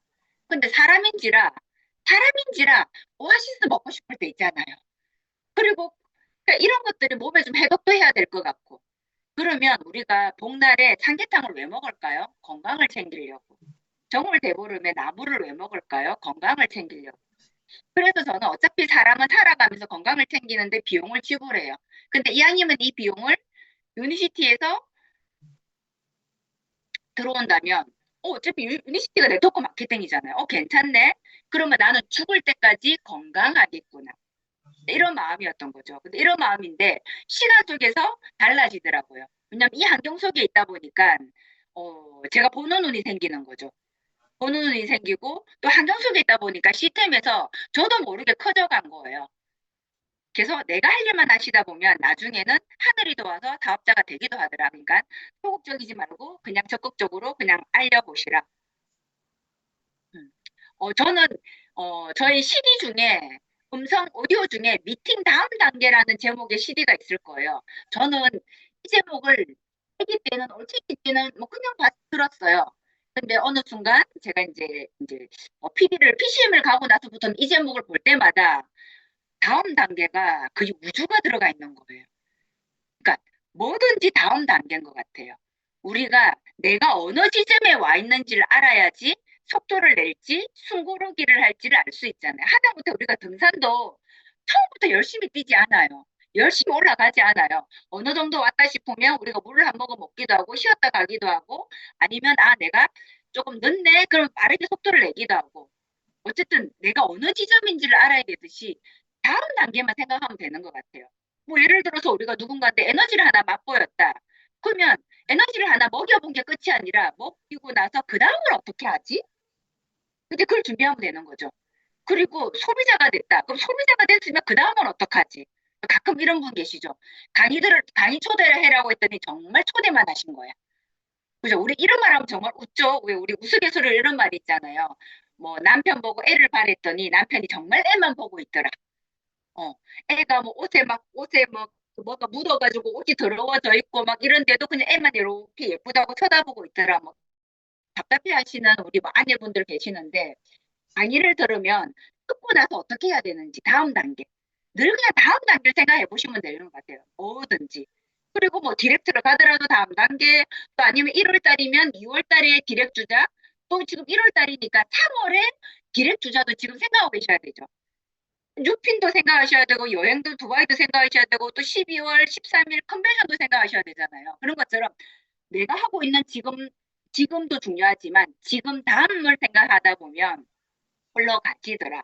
근데 사람인지라 오아시스 먹고 싶을 때 있잖아요. 그리고 이런 것들이 몸에 좀 해독도 해야 될 것 같고. 그러면 우리가 복날에 삼계탕을 왜 먹을까요? 건강을 챙기려고. 정월 대보름에 나물을 왜 먹을까요? 건강을 챙기려고. 그래서 저는 어차피 사람은 살아가면서 건강을 챙기는데 비용을 지불해요. 근데 이왕이면 이 비용을 유니시티에서 들어온다면 어차피 유니시티가 네트워크 마케팅이잖아요. 괜찮네. 그러면 나는 죽을 때까지 건강하겠구나. 이런 마음이었던 거죠. 근데 이런 마음인데 시간 속에서 달라지더라고요. 왜냐면 이 환경 속에 있다 보니까 제가 보는 눈이 생기는 거죠. 보는 눈이 생기고 또 환경 속에 있다 보니까 시스템에서 저도 모르게 커져간 거예요. 그래서 내가 할 일만 하시다 보면 나중에는 하늘이 도와서 사업자가 되기도 하더라. 그러니까 소극적이지 말고 그냥 적극적으로 그냥 알려보시라. 저는 저희 CD 중에 음성 오디오 중에 미팅 다음 단계라는 제목의 CD가 있을 거예요. 저는 이 제목을 아기 때는 올챙이 때는 뭐 그냥 들었어요. 근데 어느 순간 제가 이제 PCM을 가고 나서부터는 이 제목을 볼 때마다 다음 단계가 그 우주가 들어가 있는 거예요. 그러니까 뭐든지 다음 단계인 것 같아요. 우리가 내가 어느 지점에 와 있는지를 알아야지 속도를 낼지 숨고르기를 할지를 알 수 있잖아요. 하다못해 우리가 등산도 처음부터 열심히 뛰지 않아요. 열심히 올라가지 않아요. 어느 정도 왔다 싶으면 우리가 물을 한 모금 먹기도 하고 쉬었다 가기도 하고 아니면 내가 조금 늦네 그럼 빠르게 속도를 내기도 하고 어쨌든 내가 어느 지점인지를 알아야 되듯이 다음 단계만 생각하면 되는 것 같아요. 뭐 예를 들어서 우리가 누군가한테 에너지를 하나 맛보였다. 그러면 에너지를 하나 먹여본 게 끝이 아니라 먹이고 나서 그 다음을 어떻게 하지? 근데 그걸 준비하면 되는 거죠. 그리고 소비자가 됐다. 그럼 소비자가 됐으면 그 다음은 어떡하지? 가끔 이런 분 계시죠. 강의 초대를 해라고 했더니 정말 초대만 하신 거야. 그죠? 우리 이런 말 하면 정말 웃죠. 왜 우리 우스갯소리로 이런 말이 있잖아요. 뭐 남편 보고 애를 바랬더니 남편이 정말 애만 보고 있더라. 애가 뭐 옷에 뭐가 묻어가지고 옷이 더러워져 있고 막 이런데도 그냥 애만 이렇게 예쁘다고 쳐다보고 있더라. 뭐 답답해 하시는 우리 뭐 아내분들 계시는데 강의를 들으면 듣고 나서 어떻게 해야 되는지 다음 단계 늘 그냥 다음 단계를 생각해 보시면 되는 것 같아요. 뭐든지. 그리고 뭐 디렉트를 가더라도 다음 단계 또 아니면 1월 달이면 2월 달에 디렉트 주자 또 지금 1월 달이니까 3월에 디렉트 주자도 지금 생각하고 계셔야 되죠. 뉴핀도 생각하셔야 되고 여행도 두바이도 생각하셔야 되고 또 12월 13일 컨벤션도 생각하셔야 되잖아요. 그런 것처럼 내가 하고 있는 지금도 중요하지만 지금 다음을 생각하다 보면 흘러가지더라.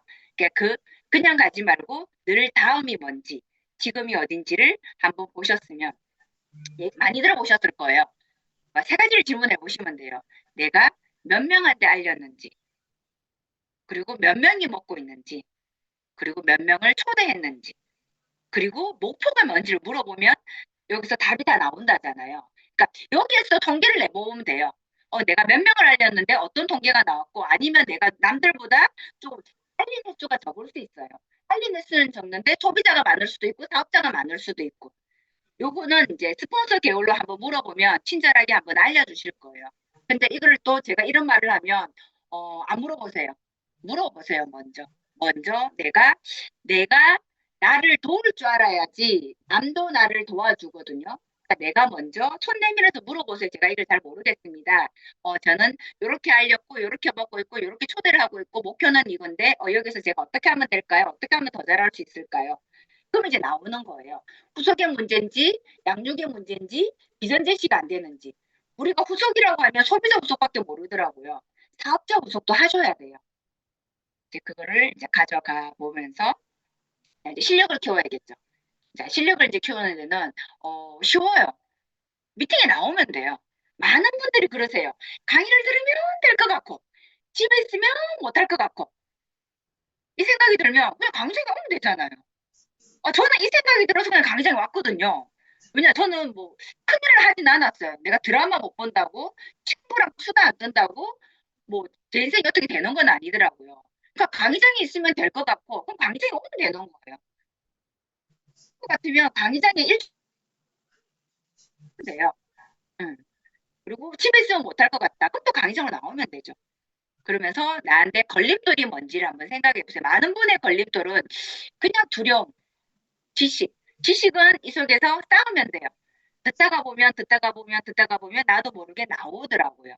그냥 가지 말고 늘 다음이 뭔지 지금이 어딘지를 한번 보셨으면 많이 들어보셨을 거예요. 3가지를 질문해 보시면 돼요. 내가 몇 명한테 알렸는지 그리고 몇 명이 먹고 있는지 그리고 몇 명을 초대했는지 그리고 목표가 뭔지를 물어보면 여기서 답이 다 나온다잖아요. 그러니까 여기에서 통계를 내보면 돼요. 내가 몇 명을 알렸는데 어떤 통계가 나왔고 아니면 내가 남들보다 좀 알린 횟수가 적을 수 있어요. 알린 횟수는 적는데 소비자가 많을 수도 있고 사업자가 많을 수도 있고 요거는 이제 스폰서 계열로 한번 물어보면 친절하게 한번 알려주실 거예요. 근데 이거를 또 제가 이런 말을 하면 안 물어보세요. 물어보세요 먼저 내가 나를 도울 줄 알아야지 남도 나를 도와주거든요. 그러니까 내가 먼저 손 내밀어서 물어보세요. 제가 이걸 잘 모르겠습니다. 저는 이렇게 알렸고 이렇게 먹고 있고 이렇게 초대를 하고 있고 목표는 이건데 여기서 제가 어떻게 하면 될까요? 어떻게 하면 더 잘할 수 있을까요? 그럼 이제 나오는 거예요. 후속의 문제인지 양육의 문제인지 비전 제시가 안 되는지. 우리가 후속이라고 하면 소비자 후속밖에 모르더라고요. 사업자 후속도 하셔야 돼요. 이제 그거를 이제 가져가 보면서 이제 실력을 키워야겠죠. 자, 실력을 이제 키우는 데는 쉬워요. 미팅에 나오면 돼요. 많은 분들이 그러세요. 강의를 들으면 될 것 같고 집에 있으면 못할 것 같고 이 생각이 들면 그냥 강의장에 오면 되잖아요. 저는 이 생각이 들어서 그냥 강의장에 왔거든요. 왜냐 저는 뭐 큰일을 하진 않았어요. 내가 드라마 못 본다고 친구랑 수다 안 뜬다고 뭐 제 인생이 어떻게 되는 건 아니더라고요. 그러니까 강의장에 있으면 될 것 같고 그럼 강의장에 오면 되는 거예요. 그 같으면 강의장에 일주일 돼요. 그리고 집에 있으면 못할 것 같다. 그럼 또 강의장으로 나오면 되죠. 그러면서 나한테 걸림돌이 뭔지를 한번 생각해 보세요. 많은 분의 걸림돌은 그냥 두려움, 지식은 이 속에서 쌓으면 돼요. 듣다가 보면 나도 모르게 나오더라고요.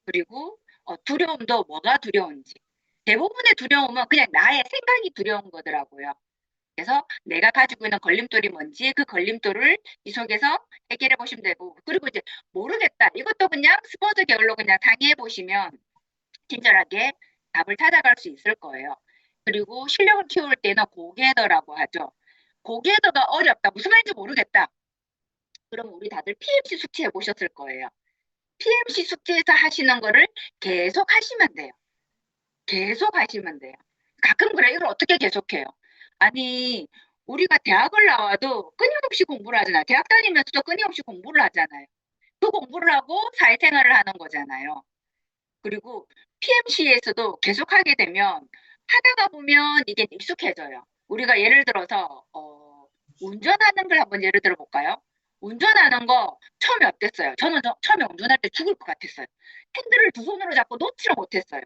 그리고 두려움도 뭐가 두려운지. 대부분의 두려움은 그냥 나의 생각이 두려운 거더라고요. 그래서 내가 가지고 있는 걸림돌이 뭔지 그 걸림돌을 이 속에서 해결해 보시면 되고, 그리고 이제 모르겠다. 이것도 그냥 스포츠 계열로 그냥 상의해 보시면 친절하게 답을 찾아갈 수 있을 거예요. 그리고 실력을 키울 때는 고개더라고 하죠. 고개더가 어렵다. 무슨 말인지 모르겠다. 그럼 우리 다들 PMC 숙제 해보셨을 거예요. PMC 숙제에서 하시는 거를 계속 하시면 돼요. 계속 하시면 돼요. 가끔 그래, 이걸 어떻게 계속해요? 아니, 우리가 대학을 나와도 끊임없이 공부를 하잖아요. 대학 다니면서도 끊임없이 공부를 하잖아요. 그 공부를 하고 사회생활을 하는 거잖아요. 그리고 PMC에서도 계속 하게 되면 하다가 보면 이게 익숙해져요. 우리가 예를 들어서 운전하는 걸 한번 예를 들어 볼까요? 운전하는 거 처음에 어땠어요? 저는 처음에 운전할 때 죽을 것 같았어요. 핸들을 두 손으로 잡고 놓지를 못했어요.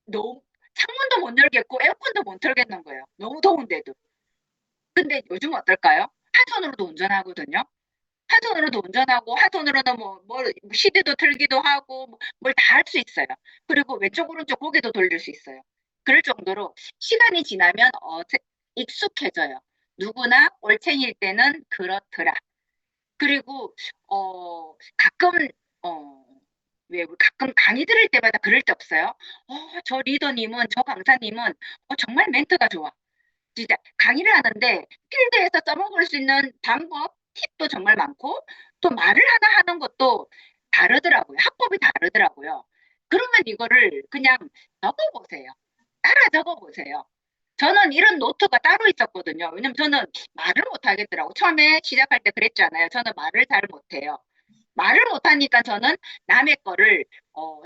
너무 창문도 못 열겠고 에어컨도 못 틀겠는 거예요. 너무 더운데도. 근데 요즘 어떨까요? 한 손으로도 운전하거든요. 한 손으로도 운전하고 한 손으로는 뭘 CD도 틀기도 하고 뭘 다 할 수 있어요. 그리고 왼쪽 오른쪽 고개도 돌릴 수 있어요. 그럴 정도로 시간이 지나면 익숙해져요. 누구나 올챙이일 때는 그렇더라. 그리고 가끔 왜 우리 가끔 강의 들을 때마다 그럴 때 없어요? 저 리더님은, 저 강사님은 정말 멘트가 좋아. 진짜 강의를 하는데 필드에서 써먹을 수 있는 방법, 팁도 정말 많고 또 말을 하나 하는 것도 다르더라고요. 합법이 다르더라고요. 그러면 이거를 그냥 적어보세요. 따라 적어보세요. 저는 이런 노트가 따로 있었거든요. 왜냐면 저는 말을 못 하겠더라고. 처음에 시작할 때 그랬잖아요. 저는 말을 잘 못해요. 말을 못하니까 저는 남의 거를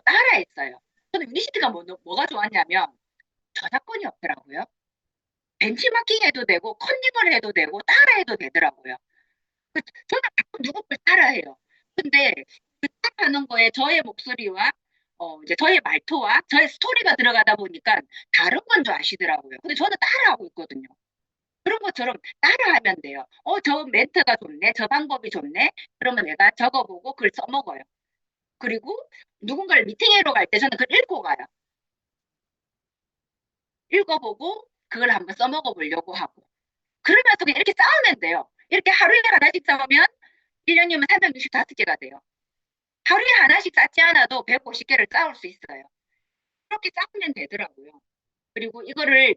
따라했어요. 저는 유니시티가 뭐가 좋았냐면 저작권이 없더라고요. 벤치마킹 해도 되고 컨닝을 해도 되고 따라해도 되더라고요. 저는 가끔 누구 걸 따라해요. 근데 그 따라하는 거에 저의 목소리와 이제 저의 말투와 저의 스토리가 들어가다 보니까 다른 건 줄 아시더라고요. 근데 저는 따라하고 있거든요. 그런 것처럼 따라하면 돼요. 저 멘트가 좋네, 저 방법이 좋네. 그러면 내가 적어보고 글 써먹어요. 그리고 누군가를 미팅하러 갈 때 저는 그걸 읽고 가요. 읽어보고 그걸 한번 써먹어 보려고 하고. 그러면서 그냥 이렇게 쌓으면 돼요. 이렇게 하루에 하나씩 쌓으면 1년이면 365개가 돼요. 하루에 하나씩 쌓지 않아도 150개를 쌓을 수 있어요. 그렇게 쌓으면 되더라고요. 그리고 이거를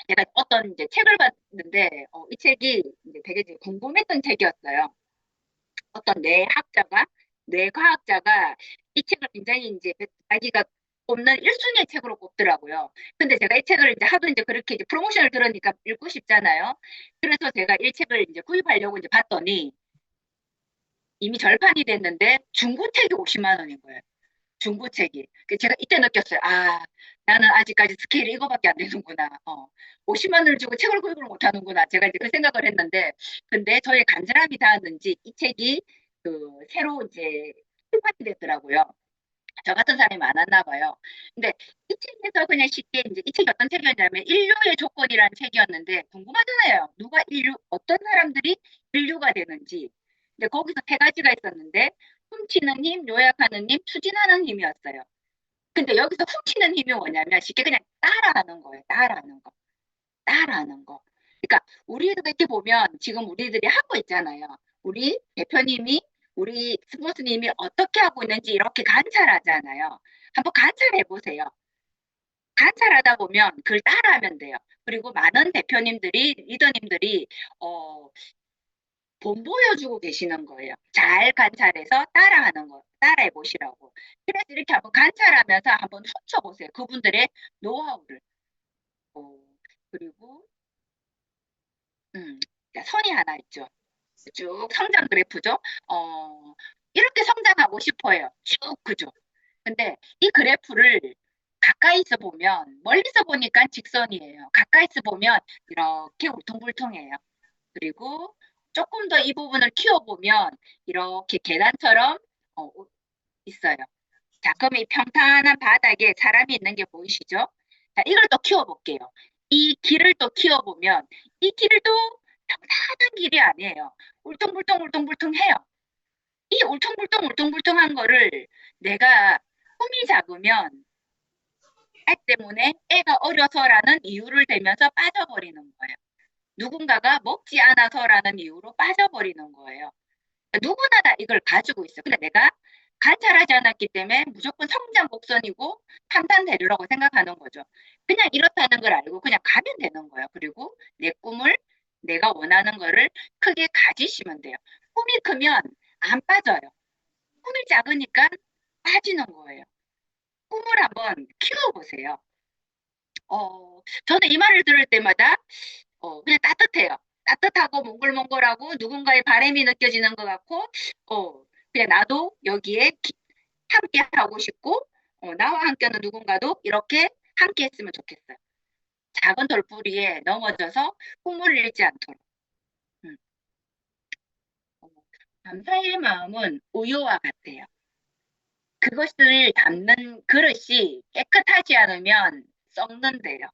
제가 어떤 이제 책을 봤는데 이 책이 이제 되게 궁금했던 책이었어요. 어떤 뇌과학자가 이 책을 굉장히 이제 자기가 꼽는 1순위의 책으로 꼽더라고요. 근데 제가 이 책을 이제 하도 이제 그렇게 이제 프로모션을 들으니까 읽고 싶잖아요. 그래서 제가 이 책을 이제 구입하려고 이제 봤더니 이미 절판이 됐는데 중고책이 50만 원인 거예요. 중고책이. 제가 이때 느꼈어요. 아, 나는 아직까지 스케일이 이거밖에 안 되는구나. 50만 원을 주고 책을 구입을 못 하는구나. 제가 이제 그 생각을 했는데, 근데 저의 간절함이 닿았는지 이 책이 새로 이제 출판이 됐더라고요. 저 같은 사람이 많았나 봐요. 근데 이 책에서 그냥 쉽게 이제 이 책이 어떤 책이었냐면 인류의 조건이라는 책이었는데 궁금하잖아요. 어떤 사람들이 인류가 되는지. 근데 거기서 세 가지가 있었는데 훔치는 힘, 요약하는 힘, 추진하는 힘이었어요. 근데 여기서 훔치는 힘이 뭐냐면 쉽게 그냥 따라하는 거예요. 따라하는 거. 따라하는 거. 그러니까 우리도 이렇게 보면 지금 우리들이 하고 있잖아요. 우리 대표님이 우리 스포츠님이 어떻게 하고 있는지 이렇게 관찰하잖아요. 한번 관찰해 보세요. 관찰하다 보면 그걸 따라하면 돼요. 그리고 많은 대표님들이, 리더님들이 보여주고 계시는 거예요. 잘 관찰해서 따라하는 거, 따라해 보시라고. 그래서 이렇게 한번 관찰하면서 한번 훔쳐보세요. 그분들의 노하우를. 그리고 선이 하나 있죠. 쭉 성장 그래프죠. 이렇게 성장하고 싶어요. 쭉 그죠. 근데 이 그래프를 가까이서 보면 멀리서 보니까 직선이에요. 가까이서 보면 이렇게 울퉁불퉁해요. 그리고 조금 더 이 부분을 키워보면 이렇게 계단처럼 있어요. 자, 그럼 이 평탄한 바닥에 사람이 있는 게 보이시죠? 자, 이걸 또 키워볼게요. 이 길을 또 키워보면 이 길도 평탄한 길이 아니에요. 울퉁불퉁해요. 이 울퉁불퉁한 거를 내가 꿈이 작으면 애 때문에 애가 어려서라는 이유를 대면서 빠져버리는 거예요. 누군가가 먹지 않아서라는 이유로 빠져버리는 거예요. 누구나 다 이걸 가지고 있어요. 근데 내가 관찰하지 않았기 때문에 무조건 성장 곡선이고 판단되리라고 생각하는 거죠. 그냥 이렇다는 걸 알고 그냥 가면 되는 거예요. 그리고 내 꿈을 내가 원하는 거를 크게 가지시면 돼요. 꿈이 크면 안 빠져요. 꿈이 작으니까 빠지는 거예요. 꿈을 한번 키워보세요. 저는 이 말을 들을 때마다 그냥 따뜻해요. 따뜻하고 몽글몽글하고 누군가의 바람이 느껴지는 것 같고 그냥 나도 여기에 함께 하고 싶고 나와 함께하는 누군가도 이렇게 함께 했으면 좋겠어요. 작은 돌부리에 넘어져서 꿈을 잃지 않도록. 감사의 마음은 우유와 같아요. 그것을 담는 그릇이 깨끗하지 않으면 썩는데요.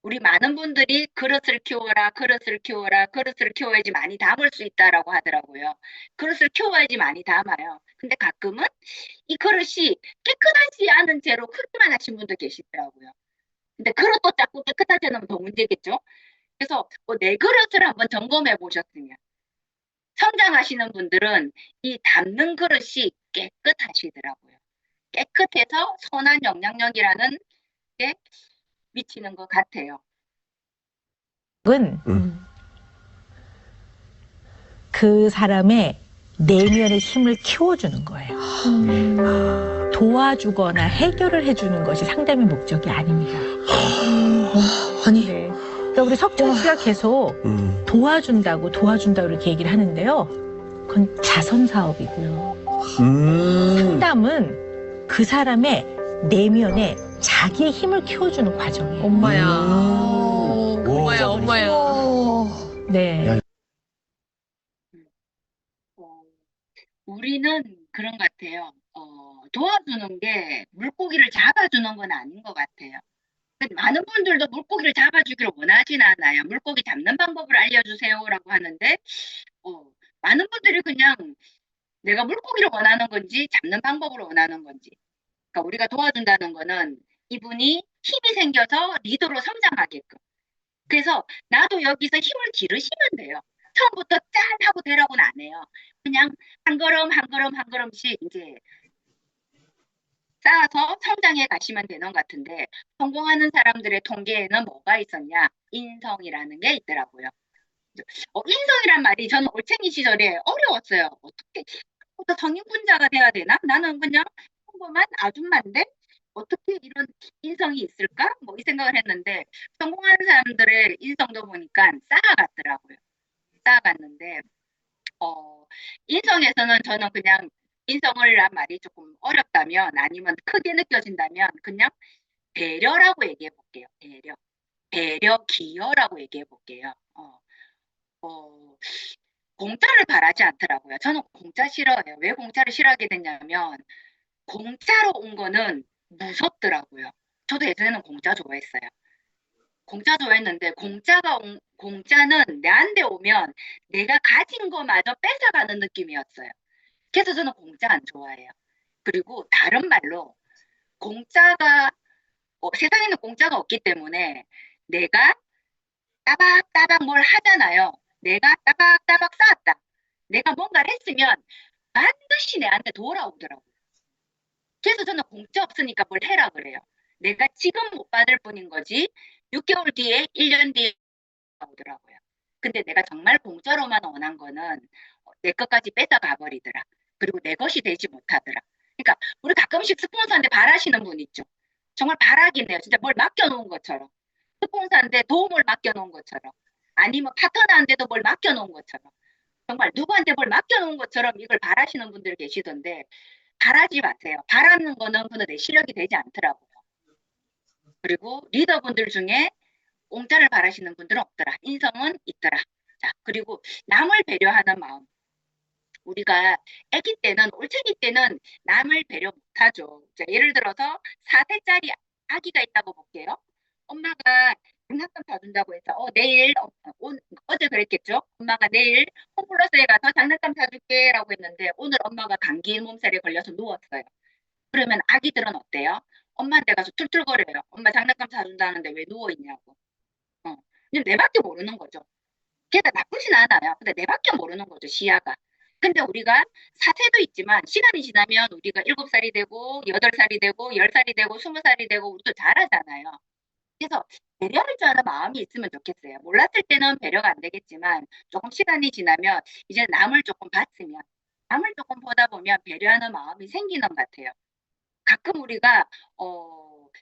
우리 많은 분들이 그릇을 키워라, 그릇을 키워라, 그릇을 키워야지 많이 담을 수 있다라고 하더라고요. 그릇을 키워야지 많이 담아요. 근데 가끔은 이 그릇이 깨끗하지 않은 채로 크기만 하신 분도 계시더라고요. 근데 그릇도 자꾸 깨끗하지 않으면 더 문제겠죠? 그래서 내 그릇을 한번 점검해 보셨으면 성장하시는 분들은 이 담는 그릇이 깨끗하시더라고요. 깨끗해서 선한 영향력이라는 게 미치는 것 같아요. 그 사람의 내면의 힘을 키워주는 거예요. 도와주거나 해결을 해주는 것이 상담의 목적이 아닙니다. 아니. 네. 그러니까 우리 석준 씨가 계속 도와준다고 이렇게 얘기를 하는데요. 그건 자선 사업이고요. 상담은 그 사람의 내면에 자기의 힘을 키워주는 과정이에요. 엄마야. 엄마야. 네. 우리는 그런 것 같아요. 도와주는 게 물고기를 잡아주는 건 아닌 것 같아요. 많은 분들도 물고기를 잡아주기를 원하진 않아요. 물고기 잡는 방법을 알려주세요라고 하는데 많은 분들이 그냥 내가 물고기를 원하는 건지 잡는 방법을 원하는 건지. 그러니까 우리가 도와준다는 거는 이분이 힘이 생겨서 리더로 성장하게끔. 그래서 나도 여기서 힘을 기르시면 돼요. 처음부터 짠 하고 되라고는 안 해요. 그냥 한 걸음 한 걸음 한 걸음씩 이제 쌓아서 성장해 가시면 되는 것 같은데 성공하는 사람들의 통계에는 뭐가 있었냐? 인성이라는 게 있더라고요. 인성이란 말이 저는 올챙이 시절에 어려웠어요. 어떻게 성인군자가 돼야 되나? 나는 그냥 평범한 아줌마인데 어떻게 이런 인성이 있을까? 뭐 이 생각을 했는데 성공하는 사람들의 인성도 보니까 쌓아갔더라고요. 쌓아갔는데 인성에서는 저는 그냥 인성을 란 말이 조금 어렵다면 아니면 크게 느껴진다면 그냥 배려라고 얘기해 볼게요. 배려 기여라고 얘기해 볼게요. 공짜를 바라지 않더라고요. 저는 공짜 싫어해요. 왜 공짜를 싫어하게 됐냐면 공짜로 온 거는 무섭더라고요. 저도 예전에는 공짜 좋아했어요. 공짜 좋아했는데 공짜는 내한테 오면 내가 가진 거마저 뺏어가는 느낌이었어요. 그래서 저는 공짜 안 좋아해요. 그리고 다른 말로 공짜가 세상에는 공짜가 없기 때문에 내가 따박따박 뭘 하잖아요. 내가 따박따박 쌓았다. 내가 뭔가를 했으면 반드시 내한테 돌아오더라고요. 그래서 저는 공짜 없으니까 뭘 해라 그래요. 내가 지금 못 받을 뿐인 거지 6개월 뒤에 1년 뒤에 오더라고요. 근데 내가 정말 공짜로만 원한 거는 내 것까지 뺏어가 버리더라. 그리고 내 것이 되지 못하더라. 그러니까 우리 가끔씩 스폰서한테 바라시는 분 있죠. 정말 바라긴 해요. 진짜 뭘 맡겨놓은 것처럼. 스폰서한테 도움을 맡겨놓은 것처럼. 아니면 파트너한테도 뭘 맡겨놓은 것처럼. 정말 누구한테 뭘 맡겨놓은 것처럼 이걸 바라시는 분들 계시던데 바라지 마세요. 바라는 거는 그는 내 실력이 되지 않더라고요. 그리고 리더분들 중에 공짜를 바라시는 분들은 없더라. 인성은 있더라. 자, 그리고 남을 배려하는 마음. 우리가 아기 때는 올챙이 때는 남을 배려 못하죠. 자, 예를 들어서 4세짜리 아기가 있다고 볼게요. 엄마가 장난감 사준다고 해서 내일 어제 그랬겠죠. 엄마가 내일 홈플러스에 가서 장난감 사줄게 라고 했는데 오늘 엄마가 감기 몸살에 걸려서 누웠어요. 그러면 아기들은 어때요? 엄마한테 가서 툴툴거려요. 엄마 장난감 사준다는데 왜 누워있냐고. 근데 내밖에 모르는 거죠. 걔가 나쁘진 않아요. 근데 내밖에 모르는 거죠, 시야가. 근데 우리가 사세도 있지만 시간이 지나면 우리가 7살이 되고 8살이 되고 10살이 되고 20살이 되고 우리도 잘하잖아요. 그래서 배려할 줄 아는 마음이 있으면 좋겠어요. 몰랐을 때는 배려가 안 되겠지만 조금 시간이 지나면 이제 남을 조금 봤으면 남을 조금 보다 보면 배려하는 마음이 생기는 것 같아요. 가끔 우리가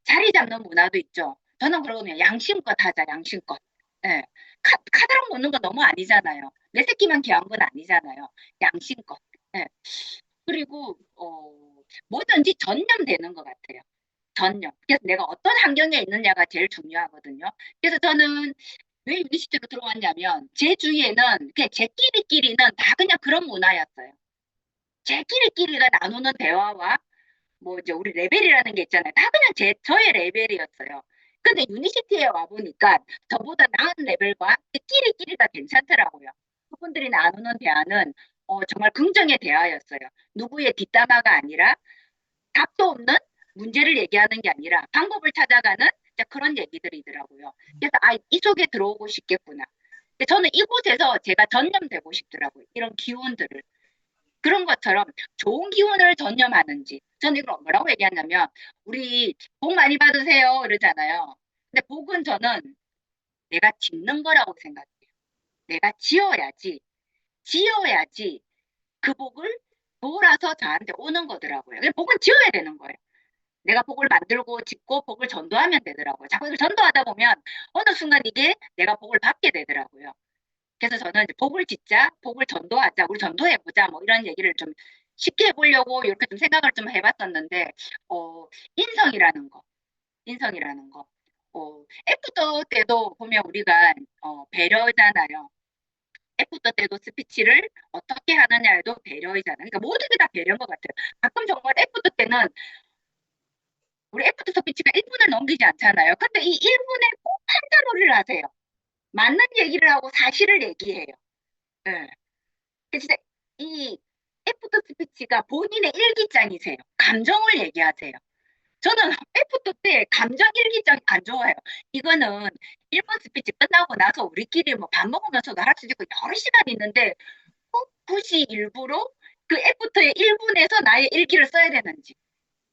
자리 잡는 문화도 있죠. 저는 그러거든요. 양심껏 하자, 양심껏. 예. 카드랑 놓는 거 너무 아니잖아요. 내 새끼만 귀한 건 아니잖아요. 양심껏. 예. 그리고 뭐든지 전념되는 것 같아요. 전념. 그래서 내가 어떤 환경에 있느냐가 제일 중요하거든요. 그래서 저는 왜 유니시티로 들어왔냐면 제 주위에는 그냥 제끼리끼리는 다 그냥 그런 문화였어요. 제끼리끼리가 나누는 대화와 뭐 이제 우리 레벨이라는 게 있잖아요. 다 그냥 저의 레벨이었어요. 근데 유니시티에 와보니까 저보다 나은 레벨과 끼리끼리가 괜찮더라고요. 그분들이 나누는 대화는 정말 긍정의 대화였어요. 누구의 뒷담화가 아니라 답도 없는 문제를 얘기하는 게 아니라 방법을 찾아가는 그런 얘기들이더라고요. 그래서 이 속에 들어오고 싶겠구나. 근데 저는 이곳에서 제가 전념되고 싶더라고요. 이런 기운들을. 그런 것처럼 좋은 기운을 전념하는지. 저는 이걸 뭐라고 얘기하냐면 우리 복 많이 받으세요 이러잖아요. 근데 복은 저는 내가 짓는 거라고 생각해요. 내가 지어야지 그 복을 돌아서 저한테 오는 거더라고요. 복은 지어야 되는 거예요. 내가 복을 만들고 짓고 복을 전도하면 되더라고요. 자꾸 이걸 전도하다 보면 어느 순간 이게 내가 복을 받게 되더라고요. 그래서 저는 이제 복을 짓자, 복을 전도하자, 우리 전도해보자, 뭐 이런 얘기를 좀 쉽게 해보려고 이렇게 좀 생각을 좀 해봤었는데, 인성이라는 거. 애프터 때도 보면 우리가 배려잖아요. 애프터 때도 스피치를 어떻게 하느냐에도 배려이잖아요. 그러니까 모든 게 다 배려인 것 같아요. 가끔 정말 애프터 때는 우리 애프터 스피치가 1분을 넘기지 않잖아요. 근데 이 1분에 꼭 한 단어를 하세요. 맞는 얘기를 하고 사실을 얘기해요. 예. 진짜 이 애프터 스피치가 본인의 일기장이세요. 감정을 얘기하세요. 저는 애프터 때 감정 일기장 안 좋아해요. 이거는 1분 스피치 끝나고 나서 우리끼리 뭐 밥 먹으면서도 할 수 있고 여러 시간이 있는데 꼭 굳이 일부러 그 애프터의 1분에서 나의 일기를 써야 되는지.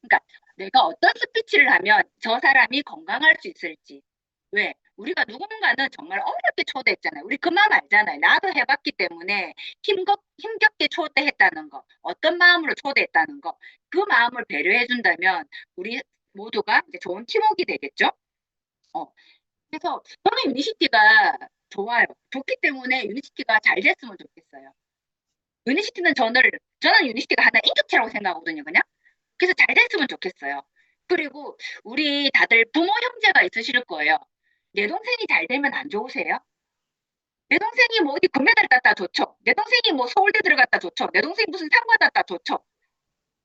그러니까 내가 어떤 스피치를 하면 저 사람이 건강할 수 있을지. 왜? 우리가 누군가는 정말 어렵게 초대했잖아요. 우리 그 마음 알잖아요. 나도 해봤기 때문에 힘겹게 초대했다는 거. 어떤 마음으로 초대했다는 거. 그 마음을 배려해준다면 우리 모두가 이제 좋은 팀워크가 되겠죠? 그래서 저는 유니시티가 좋아요. 좋기 때문에 유니시티가 잘 됐으면 좋겠어요. 유니시티는 저는 유니시티가 하나 인격체라고 생각하거든요, 그냥. 그래서 잘 됐으면 좋겠어요. 그리고 우리 다들 부모 형제가 있으실 거예요. 내 동생이 잘 되면 안 좋으세요? 내 동생이 뭐 어디 금메달 땄다 좋죠. 내 동생이 뭐 서울대 들어갔다 좋죠. 내 동생이 무슨 상 받았다 좋죠.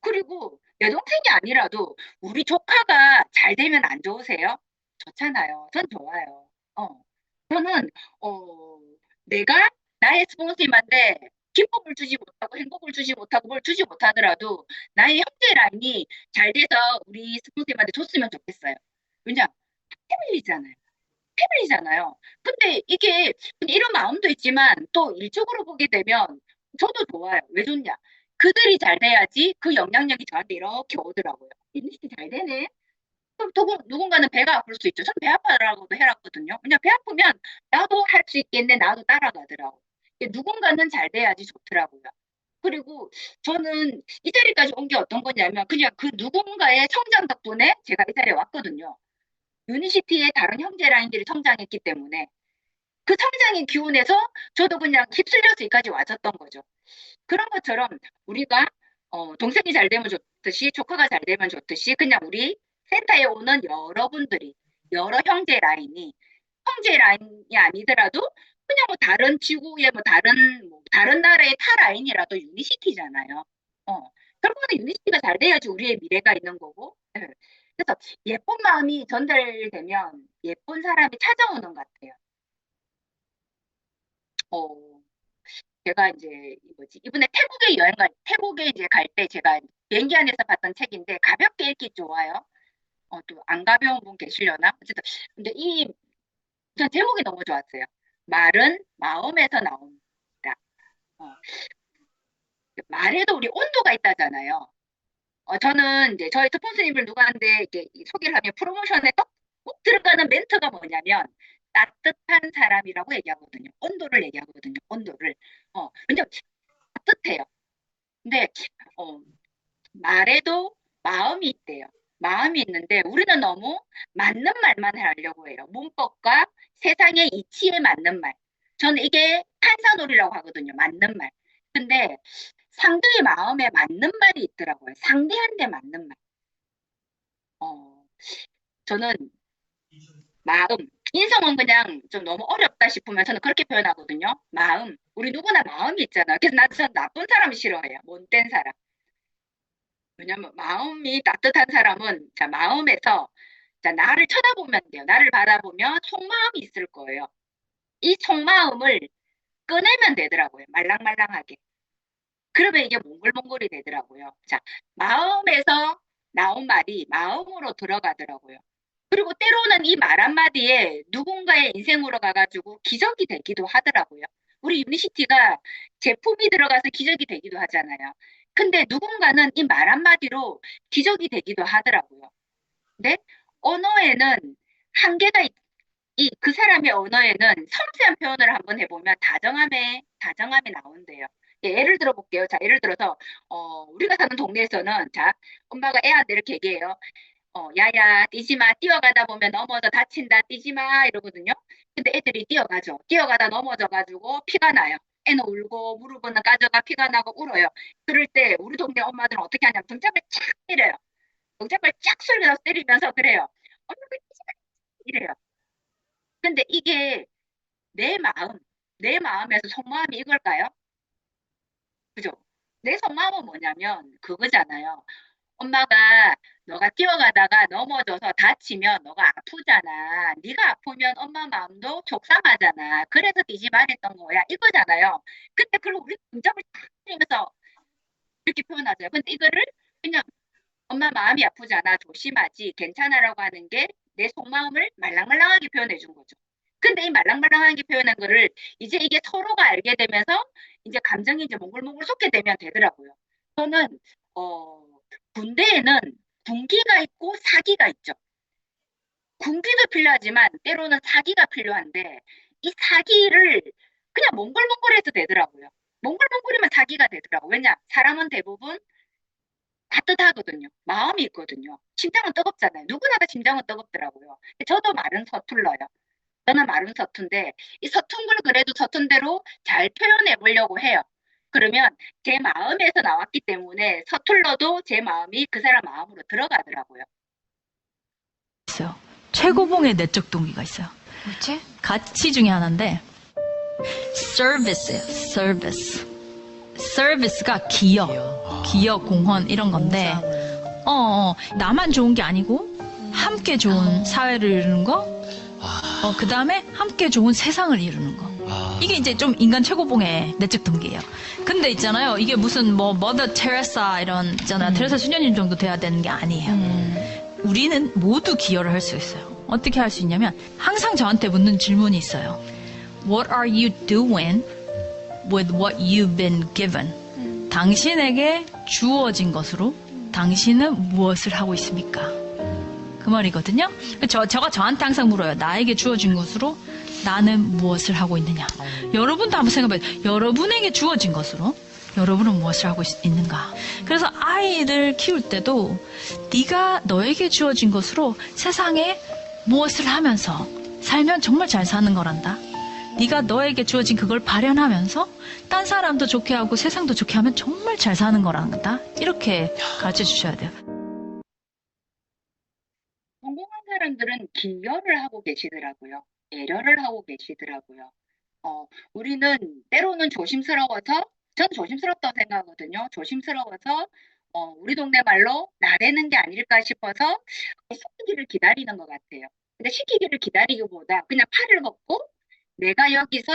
그리고 내 동생이 아니라도 우리 조카가 잘 되면 안 좋으세요? 좋잖아요. 전 좋아요. 저는 내가 나의 스폰서님한테 기쁨을 주지 못하고 행복을 주지 못하고 뭘 주지 못하더라도 나의 형제 라인이 잘 돼서 우리 스폰서님한테 줬으면 좋겠어요. 왜냐? 패밀리잖아요. 근데 이게 이런 마음도 있지만 또 일적으로 보게 되면 저도 좋아요. 왜 좋냐? 그들이 잘 돼야지 그 영향력이 저한테 이렇게 오더라고요. 유니시티 잘 되네. 그럼 또 누군가는 배가 아플 수 있죠. 전 배 아파라고도 해놨거든요. 그냥 배 아프면 나도 할 수 있겠네. 나도 따라가더라고. 누군가는 잘 돼야지 좋더라고요. 그리고 저는 이 자리까지 온 게 어떤 거냐면 그냥 그 누군가의 성장 덕분에 제가 이 자리에 왔거든요. 유니시티의 다른 형제 라인들이 성장했기 때문에 그 성장의 기운에서 저도 그냥 휩쓸려서 여기까지 와줬던 거죠. 그런 것처럼 우리가 동생이 잘 되면 좋듯이 조카가 잘 되면 좋듯이 그냥 우리 센터에 오는 여러분들이 여러 형제 라인이 형제 라인이 아니더라도 그냥 뭐 다른 지구의 다른 나라의 타 라인이라도 유니시티잖아요. 결국은 유니시티가 잘 돼야지 우리의 미래가 있는 거고. 그래서 예쁜 마음이 전달되면 예쁜 사람이 찾아오는 것 같아요. 제가 이제 이번에 태국에 이제 갈 때 제가 비행기 안에서 봤던 책인데 가볍게 읽기 좋아요. 또 안 가벼운 분 계시려나? 어쨌든 근데 전 제목이 너무 좋았어요. 말은 마음에서 나옵니다. 말에도 우리 온도가 있다잖아요. 저는 이제 저희 스폰서님을 누구한테 이렇게 소개를 하면 프로모션에 꼭 들어가는 멘트가 뭐냐면 따뜻한 사람이라고 얘기하거든요. 온도를 얘기하거든요. 온도를. 왜냐면 따뜻해요. 근데 말에도 마음이 있대요. 마음이 있는데 우리는 너무 맞는 말만 하려고 해요. 문법과 세상의 이치에 맞는 말. 저는 이게 판사놀이라고 하거든요. 맞는 말. 근데 상대의 마음에 맞는 말이 있더라고요. 상대한테 맞는 말. 저는 마음, 인성은 그냥 좀 너무 어렵다 싶으면 저는 그렇게 표현하거든요. 마음. 우리 누구나 마음이 있잖아요. 그래서 저는 나쁜 사람 싫어해요. 못된 사람. 왜냐면 마음이 따뜻한 사람은 자, 마음에서 자, 나를 쳐다보면 돼요. 나를 바라보면 속마음이 있을 거예요. 이 속마음을 꺼내면 되더라고요. 말랑말랑하게. 그러면 이게 몽글몽글이 되더라고요. 자, 마음에서 나온 말이 마음으로 들어가더라고요. 그리고 때로는 이 말 한마디에 누군가의 인생으로 가가지고 기적이 되기도 하더라고요. 우리 유니시티가 제품이 들어가서 기적이 되기도 하잖아요. 근데 누군가는 이 말 한마디로 기적이 되기도 하더라고요. 근데 언어에는 한계가 그 사람의 언어에는 섬세한 표현을 한번 해보면 다정함이 나온대요. 예를 들어 볼게요. 자, 예를 들어서 우리가 사는 동네에서는 자, 엄마가 애한테 이렇게 얘기해요. 야야 뛰지 마. 뛰어가다 보면 넘어져 다친다. 뛰지 마. 이러거든요. 근데 애들이 뛰어가죠. 뛰어가다 넘어져가지고 피가 나요. 애는 울고 무릎은 까져가 피가 나고 울어요. 그럴 때 우리 동네 엄마들은 어떻게 하냐면 등짝을 쫙 때려요. 등짝을 쫙 쓸면서 때리면서 그래요. 엄마가 뛰지 마. 이래요. 근데 이게 내 마음에서 속마음이 이걸까요? 그죠? 내 속마음은 뭐냐면 그거잖아요. 엄마가 너가 뛰어가다가 넘어져서 다치면 너가 아프잖아. 네가 아프면 엄마 마음도 속상하잖아. 그래서 뛰지 말랬던 거야. 이거잖아요. 근데 그걸 우리 등짝을 탁 때리면서 이렇게 표현하죠. 근데 이거를 그냥 엄마 마음이 아프잖아. 조심하지. 괜찮아라고 하는 게 내 속마음을 말랑말랑하게 표현해 준 거죠. 근데 이 말랑말랑하게 표현한 거를 이제 이게 서로가 알게 되면서 이제 감정이 이제 몽글몽글 솟게 되면 되더라고요. 저는 군대에는 군기가 있고 사기가 있죠. 군기도 필요하지만 때로는 사기가 필요한데 이 사기를 그냥 몽글몽글해도 되더라고요. 몽글몽글이면 사기가 되더라고요. 왜냐? 사람은 대부분 따뜻하거든요. 마음이 있거든요. 심장은 뜨겁잖아요. 누구나 다 심장은 뜨겁더라고요. 저도 말은 서툴러요. 저는 말은 서툰데 이 서툰 걸 그래도 서툰 대로 잘 표현해 보려고 해요. 그러면 제 마음에서 나왔기 때문에 서툴러도 제 마음이 그 사람 마음으로 들어가더라고요. 있어요. 최고봉의 내적 동기가 있어요. 뭐지? 가치 중에 하나인데 서비스예요. 서비스. 서비스가 기여, 공헌 이런 건데 나만 좋은 게 아니고 함께 좋은 사회를 이루는 거, 그 다음에 함께 좋은 세상을 이루는 거. 이게 이제 좀 인간 최고봉의 내적 동기예요. 근데 있잖아요. 이게 무슨 뭐 머더 테레사 이런 있잖아요. 테레사 수녀님 정도 돼야 되는 게 아니에요. 우리는 모두 기여를 할 수 있어요. 어떻게 할 수 있냐면 항상 저한테 묻는 질문이 있어요. What are you doing with what you've been given? 당신에게 주어진 것으로 당신은 무엇을 하고 있습니까? 그 말이거든요. 저가 저한테 항상 물어요. 나에게 주어진 것으로 나는 무엇을 하고 있느냐. 여러분도 한번 생각해봐요. 여러분에게 주어진 것으로 여러분은 무엇을 하고 있는가. 그래서 아이들 키울 때도 네가 너에게 주어진 것으로 세상에 무엇을 하면서 살면 정말 잘 사는 거란다. 네가 너에게 주어진 그걸 발현하면서 딴 사람도 좋게 하고 세상도 좋게 하면 정말 잘 사는 거란다. 이렇게 가르쳐 주셔야 돼요. 성공한 사람들은 기여를 하고 계시더라고요. 애려를 하고 계시더라고요. 우리는 때로는 조심스러워서, 전 조심스럽다고 생각하거든요. 조심스러워서 우리 동네 말로 나대는 게 아닐까 싶어서 시키기를 기다리는 것 같아요. 근데 시키기를 기다리기보다 그냥 팔을 걷고 내가 여기서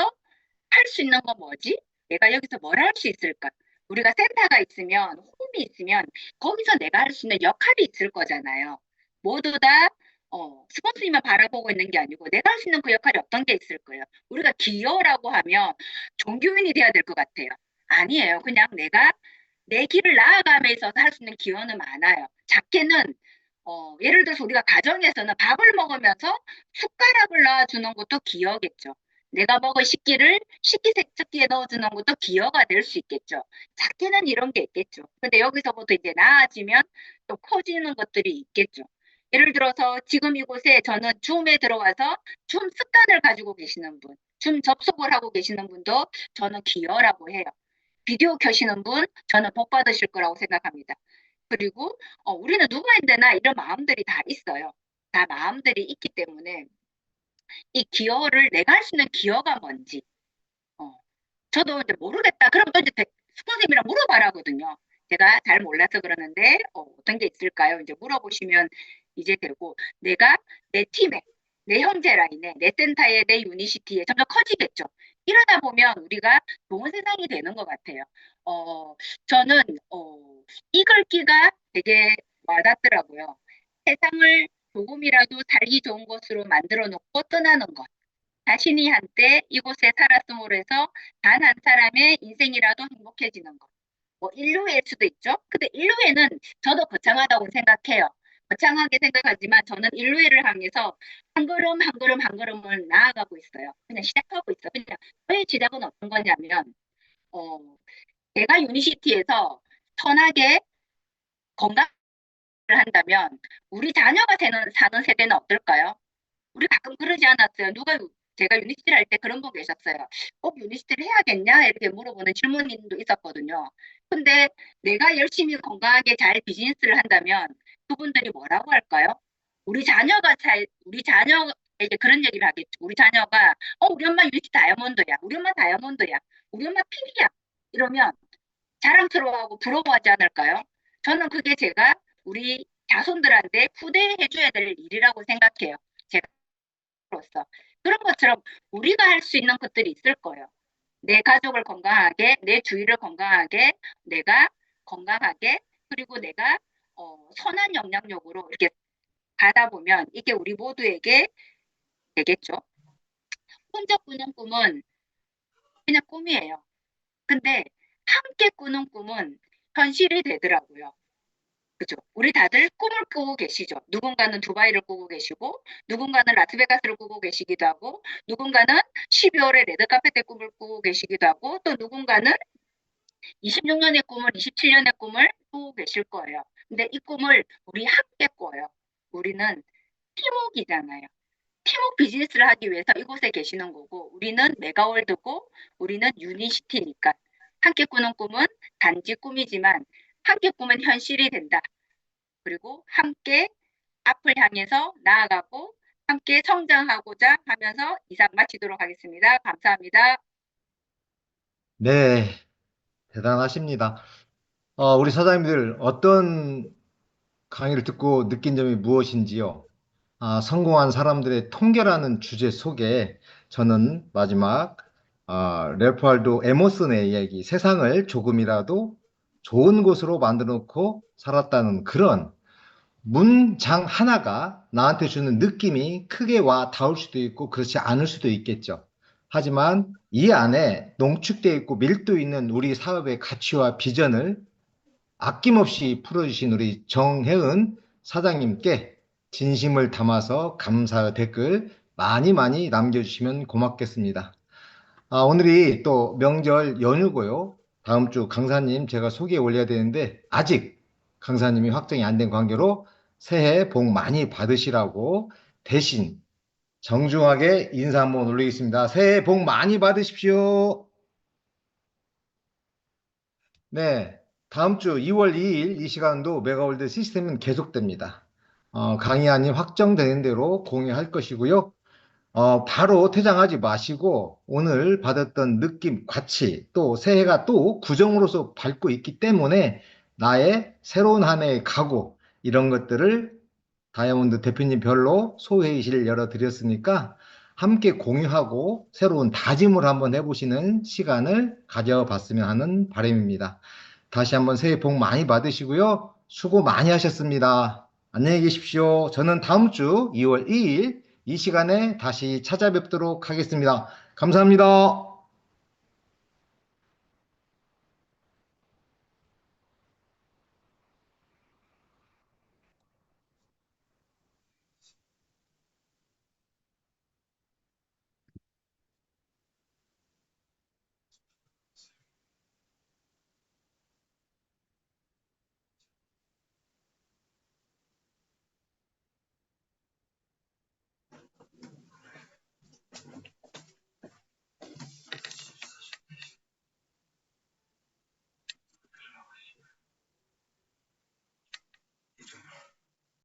할 수 있는 건 뭐지? 내가 여기서 뭘 할 수 있을까? 우리가 센터가 있으면, 홈이 있으면 거기서 내가 할 수 있는 역할이 있을 거잖아요. 모두 다 스폰서님만 바라보고 있는 게 아니고 내가 할 수 있는 그 역할이 어떤 게 있을 거예요. 우리가 기여라고 하면 종교인이 돼야 될 것 같아요. 아니에요. 그냥 내가 내 길을 나아감에 있어서 할 수 있는 기여는 많아요. 작게는 예를 들어서 우리가 가정에서는 밥을 먹으면서 숟가락을 놔주는 것도 기여겠죠. 내가 먹은 식기를 식기세척기에 넣어주는 것도 기여가 될 수 있겠죠. 작게는 이런 게 있겠죠. 근데 여기서부터 이제 나아지면 또 커지는 것들이 있겠죠. 예를 들어서 지금 이곳에 저는 줌에 들어와서 줌 습관을 가지고 계시는 분, 줌 접속을 하고 계시는 분도 저는 기여라고 해요. 비디오 켜시는 분, 저는 복 받으실 거라고 생각합니다. 그리고 우리는 누가 힘드나 이런 마음들이 다 있어요. 다 마음들이 있기 때문에 이 기여를 내가 할 수 있는 기여가 뭔지 저도 이제 모르겠다. 그럼 또 이제 스폰서님이랑 물어봐라거든요. 제가 잘 몰라서 그러는데 어떤 게 있을까요? 이제 물어보시면 이제 되고 내가 내 팀에 내 형제 라인에 내 센터에 내 유니시티에 점점 커지겠죠. 이러다 보면 우리가 좋은 세상이 되는 것 같아요. 저는 이 글귀가 되게 와닿더라고요. 세상을 조금이라도 살기 좋은 곳으로 만들어 놓고 떠나는 것. 자신이 한때 이곳에 살았음으로 해서 단 한 사람의 인생이라도 행복해지는 것. 뭐 인류애일 수도 있죠. 근데 인류애는 저도 거창하다고 생각해요. 거창하게 생각하지만 저는 인류애를 향해서 한 걸음 한 걸음 한 걸음을 나아가고 있어요. 그냥 시작하고 있어요. 그냥 저의 시작은 어떤 거냐면 제가 유니시티에서 선하게 건강을 한다면 우리 자녀가 사는 세대는 어떨까요? 우리 가끔 그러지 않았어요. 제가 유니시티를 할 때 그런 분 계셨어요. 꼭 유니시티를 해야겠냐? 이렇게 물어보는 질문도 있었거든요. 근데 내가 열심히 건강하게 잘 비즈니스를 한다면 그분들이 뭐라고 할까요? 우리 자녀에게 그런 얘기를 하겠죠. 우리 자녀가 우리 엄마 유니시티 다이아몬드야. 우리 엄마 다이아몬드야. 우리 엄마 PD야. 이러면 자랑스러워하고 부러워하지 않을까요? 저는 그게 제가 우리 자손들한테 후대해줘야 될 일이라고 생각해요. 제가로서. 그런 것처럼 우리가 할 수 있는 것들이 있을 거예요. 내 가족을 건강하게, 내 주위를 건강하게, 내가 건강하게, 그리고 내가 선한 영향력으로 이렇게 가다 보면 이게 우리 모두에게 되겠죠. 혼자 꾸는 꿈은 그냥 꿈이에요. 근데 함께 꾸는 꿈은 현실이 되더라고요. 그죠? 우리 다들 꿈을 꾸고 계시죠. 누군가는 두바이를 꾸고 계시고, 누군가는 라스베가스를 꾸고 계시기도 하고, 누군가는 12월에 레드카펫 때 꿈을 꾸고 계시기도 하고, 또 누군가는 26년의 꿈을, 27년의 꿈을 꾸고 계실 거예요. 근데 이 꿈을 우리 함께 꿔요. 우리는 팀워크이잖아요. 팀워크 비즈니스를 하기 위해서 이곳에 계시는 거고, 우리는 메가월드고, 우리는 유니시티니까. 함께 꾸는 꿈은 단지 꿈이지만 함께 꾸면 현실이 된다. 그리고 함께 앞을 향해서 나아가고 함께 성장하고자 하면서 이상 마치도록 하겠습니다. 감사합니다. 네, 대단하십니다. 우리 사장님들 어떤 강의를 듣고 느낀 점이 무엇인지요? 성공한 사람들의 통계라는 주제 속에 저는 마지막 레오폴도 에머슨의 이야기, 세상을 조금이라도 좋은 곳으로 만들어 놓고 살았다는 그런 문장 하나가 나한테 주는 느낌이 크게 와 닿을 수도 있고 그렇지 않을 수도 있겠죠. 하지만 이 안에 농축되어 있고 밀도 있는 우리 사업의 가치와 비전을 아낌없이 풀어주신 우리 정혜은 사장님께 진심을 담아서 감사 댓글 많이 많이 남겨주시면 고맙겠습니다. 오늘이 또 명절 연휴고요. 다음 주 강사님 제가 소개해 올려야 되는데 아직 강사님이 확정이 안 된 관계로 새해 복 많이 받으시라고 대신 정중하게 인사 한번 올리겠습니다. 새해 복 많이 받으십시오. 네, 다음 주 2월 2일 이 시간도 메가월드 시스템은 계속됩니다. 강의안이 확정되는 대로 공유할 것이고요. 바로 퇴장하지 마시고 오늘 받았던 느낌, 가치, 또 새해가 또 구정으로서 밟고 있기 때문에 나의 새로운 한 해의 각오 이런 것들을 다이아몬드 대표님 별로 소회의실을 열어드렸으니까 함께 공유하고 새로운 다짐을 한번 해보시는 시간을 가져봤으면 하는 바람입니다. 다시 한번 새해 복 많이 받으시고요. 수고 많이 하셨습니다. 안녕히 계십시오. 저는 다음 주 2월 2일 이 시간에 다시 찾아뵙도록 하겠습니다. 감사합니다.